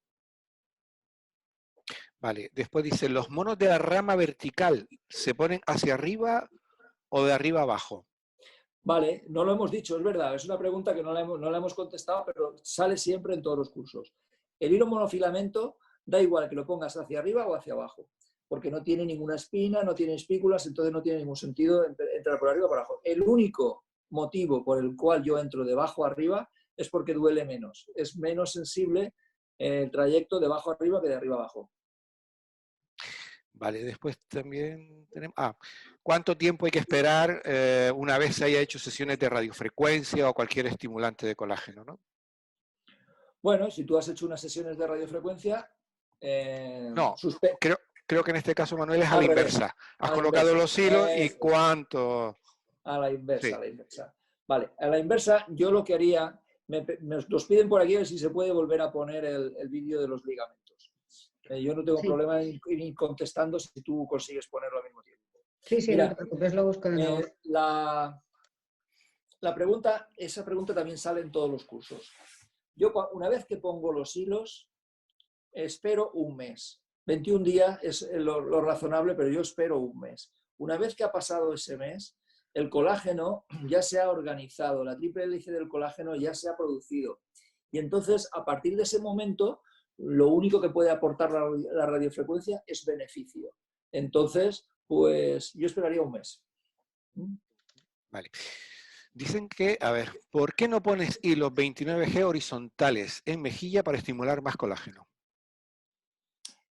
Vale, después dice, ¿los monos de la rama vertical se ponen hacia arriba o de arriba abajo? Vale, no lo hemos dicho, es verdad, es una pregunta que no la hemos contestado, pero sale siempre en todos los cursos. El hilo monofilamento da igual que lo pongas hacia arriba o hacia abajo, porque no tiene ninguna espina, no tiene espículas, entonces no tiene ningún sentido entrar por arriba o por abajo. El único motivo por el cual yo entro de abajo a arriba es porque duele menos, es menos sensible el trayecto de abajo a arriba que de arriba a abajo. Vale, después también tenemos... ¿cuánto tiempo hay que esperar una vez se haya hecho sesiones de radiofrecuencia o cualquier estimulante de colágeno, ¿no? Bueno, si tú has hecho unas sesiones de radiofrecuencia... no, creo que en este caso, Manuel, es a la inversa. Has colocado los hilos y cuánto... A la inversa, sí. a la inversa. Vale, a la inversa yo lo que haría... Nos piden por aquí a ver si se puede volver a poner el vídeo de los ligamentos. Yo no tengo problema en ir contestando si tú consigues ponerlo al mismo tiempo. Sí, sí, mira, no te preocupes, lo busco de nuevo. La pregunta, esa pregunta también sale en todos los cursos. Yo una vez que pongo los hilos, espero un mes. 21 días es lo razonable, pero yo espero un mes. Una vez que ha pasado ese mes, el colágeno ya se ha organizado, la triple hélice del colágeno ya se ha producido. Y entonces, a partir de ese momento, lo único que puede aportar la radiofrecuencia es beneficio. Entonces, pues yo esperaría un mes. Vale. Dicen que, a ver, ¿por qué no pones hilos 29G horizontales en mejilla para estimular más colágeno?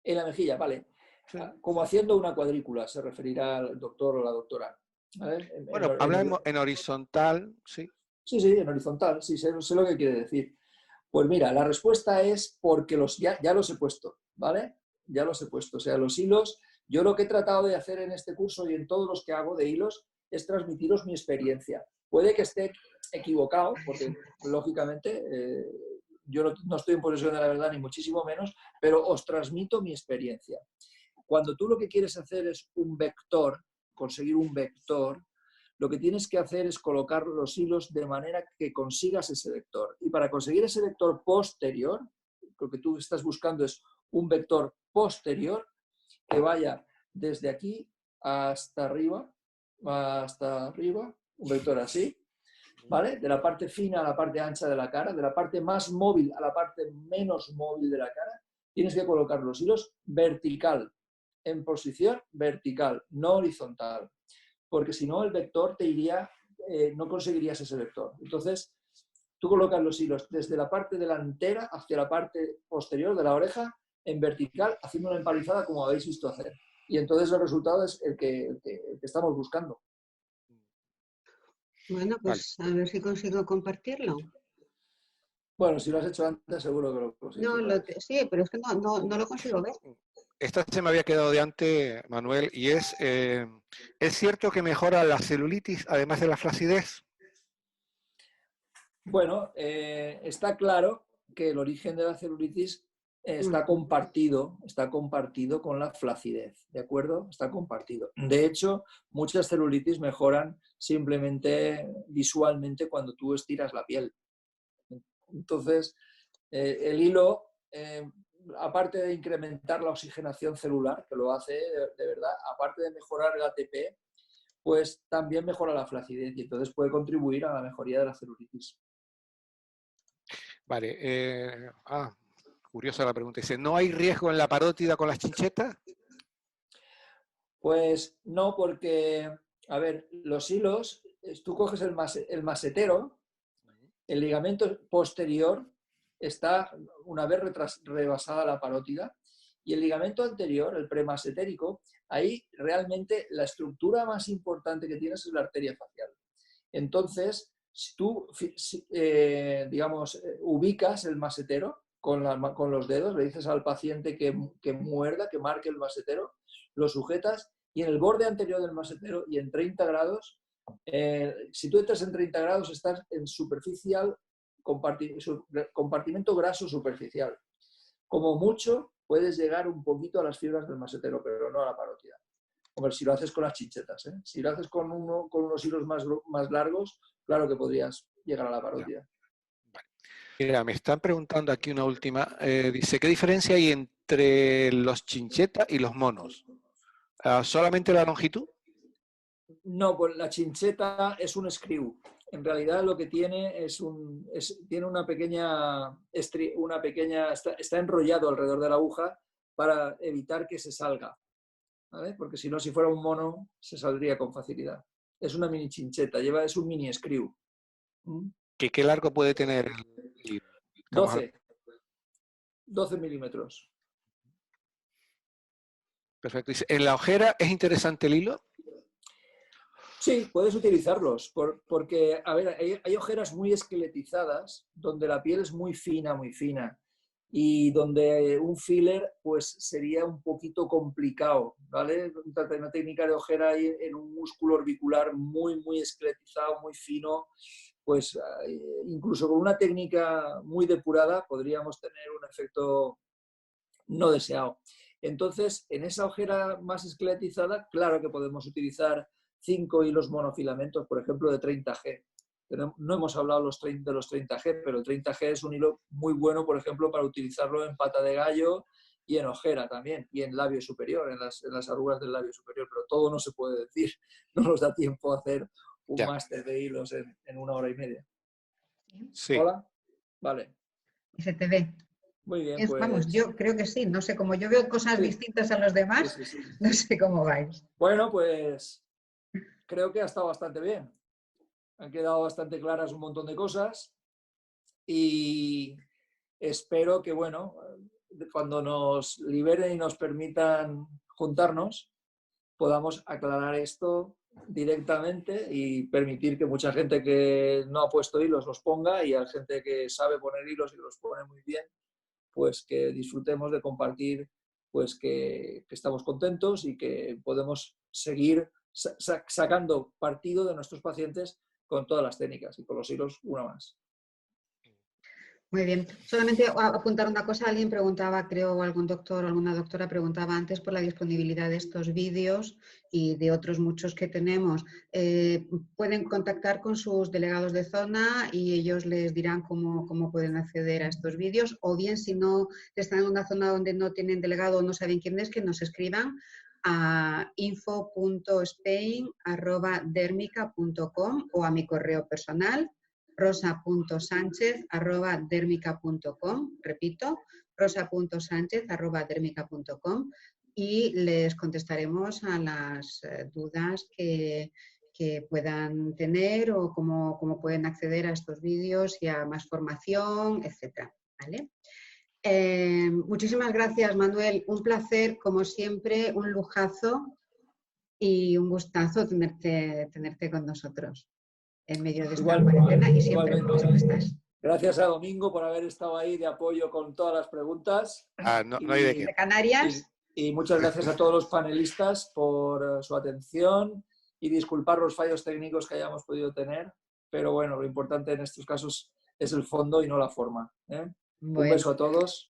En la mejilla, vale. Sí. Como haciendo una cuadrícula, se referirá al doctor o la doctora. Bueno, hablamos en horizontal, sí. Sí, sí, en horizontal, sí, sé lo que quiere decir. Pues mira, la respuesta es porque ya los he puesto, ¿vale? Ya los he puesto. O sea, los hilos, yo lo que he tratado de hacer en este curso y en todos los que hago de hilos es transmitiros mi experiencia. Puede que esté equivocado, porque lógicamente yo no estoy en posesión de la verdad, ni muchísimo menos, pero os transmito mi experiencia. Cuando tú lo que quieres hacer es un vector, conseguir un vector, lo que tienes que hacer es colocar los hilos de manera que consigas ese vector. Y para conseguir ese vector posterior, lo que tú estás buscando es un vector posterior que vaya desde aquí hasta arriba, un vector así, ¿vale? De la parte fina a la parte ancha de la cara, de la parte más móvil a la parte menos móvil de la cara, tienes que colocar los hilos vertical, en posición vertical, no horizontal, porque si no el vector te iría, no conseguirías ese vector. Entonces, tú colocas los hilos desde la parte delantera hacia la parte posterior de la oreja en vertical, haciendo una empalizada como habéis visto hacer. Y entonces el resultado es el que estamos buscando. Bueno, pues vale. A ver si consigo compartirlo. Bueno, si lo has hecho antes, seguro que lo consigues. No, sí, pero es que no lo consigo ver. Esta se me había quedado de antes, Manuel, y ¿es cierto que mejora la celulitis además de la flacidez? Bueno, está claro que el origen de la celulitis está compartido con la flacidez, ¿de acuerdo? Está compartido. De hecho, muchas celulitis mejoran simplemente visualmente cuando tú estiras la piel. Entonces, el hilo, aparte de incrementar la oxigenación celular, que lo hace de verdad, aparte de mejorar el ATP, pues también mejora la flacidez y entonces puede contribuir a la mejoría de la celulitis. Vale. Curiosa la pregunta. Dice, ¿no hay riesgo en la parótida con las chinchetas? Pues no, porque, a ver, los hilos, tú coges el masetero, el ligamento posterior, está una vez rebasada la parótida, y el ligamento anterior, el premasentérico, ahí realmente la estructura más importante que tienes es la arteria facial. Entonces, si tú, digamos, ubicas el masetero con los dedos, le dices al paciente que muerda, que marque el masetero, lo sujetas y en el borde anterior del masetero y en 30 grados, si tú entras en 30 grados estás en superficial, compartimento graso superficial. Como mucho puedes llegar un poquito a las fibras del masetero, pero no a la parótida. Hombre, si lo haces con las chinchetas, ¿eh? Si lo haces con unos hilos más largos, claro que podrías llegar a la parótida. Mira, me están preguntando aquí una última. Dice, ¿qué diferencia hay entre los chinchetas y los monos? ¿Solamente la longitud? No, pues la chincheta es un screw. En realidad lo que tiene tiene una pequeña está enrollado alrededor de la aguja para evitar que se salga, ¿vale? Porque si no, si fuera un mono, se saldría con facilidad. Es una mini chincheta, es un mini screw. ¿Qué largo puede tener? 12 milímetros. Perfecto. Dice, ¿en la ojera es interesante el hilo? Sí, puedes utilizarlos, porque, a ver, hay ojeras muy esqueletizadas, donde la piel es muy fina, y donde un filler, pues, sería un poquito complicado, ¿vale? Una técnica de ojera en un músculo orbicular muy esqueletizado, muy fino, pues, incluso con una técnica muy depurada, podríamos tener un efecto no deseado. Entonces, en esa ojera más esqueletizada, claro que podemos utilizar 5 hilos monofilamentos, por ejemplo, de 30G. No hemos hablado de los 30G, pero el 30G es un hilo muy bueno, por ejemplo, para utilizarlo en pata de gallo y en ojera también, y en labio superior, en las arrugas del labio superior, pero todo no se puede decir, no nos da tiempo a hacer un máster de hilos en 1 hora y media. Sí. ¿Hola? Vale. Y se te ve. Muy bien, pues... Vamos, yo creo que sí, no sé, como yo veo cosas distintas a los demás, sí. No sé cómo vais. Bueno, pues creo que ha estado bastante bien. Han quedado bastante claras un montón de cosas y espero que, bueno, cuando nos liberen y nos permitan juntarnos, podamos aclarar esto directamente y permitir que mucha gente que no ha puesto hilos los ponga, y a gente que sabe poner hilos y los pone muy bien, pues que disfrutemos de compartir, pues que estamos contentos y que podemos seguir sacando partido de nuestros pacientes con todas las técnicas, y con los hilos una más. Muy bien. Solamente apuntar una cosa. Alguien preguntaba, creo, algún doctor o alguna doctora preguntaba antes por la disponibilidad de estos vídeos y de otros muchos que tenemos. Pueden contactar con sus delegados de zona y ellos les dirán cómo pueden acceder a estos vídeos, o bien, si no están en una zona donde no tienen delegado o no saben quién es, que nos escriban a info.spain@dermica.com o a mi correo personal rosa.sanchez@dermica.com, repito, rosa.sanchez@dermica.com, y les contestaremos a las dudas que puedan tener o cómo pueden acceder a estos vídeos y a más formación, etcétera, ¿vale? Muchísimas gracias, Manuel. Un placer, como siempre, un lujazo y un gustazo tenerte con nosotros en medio de esta cuarentena, y siempre estás. Gracias a Domingo por haber estado ahí de apoyo con todas las preguntas. No hay de qué. De Canarias. Y muchas gracias a todos los panelistas por su atención, y disculpar los fallos técnicos que hayamos podido tener, pero bueno, lo importante en estos casos es el fondo y no la forma, ¿eh? Un beso a todos.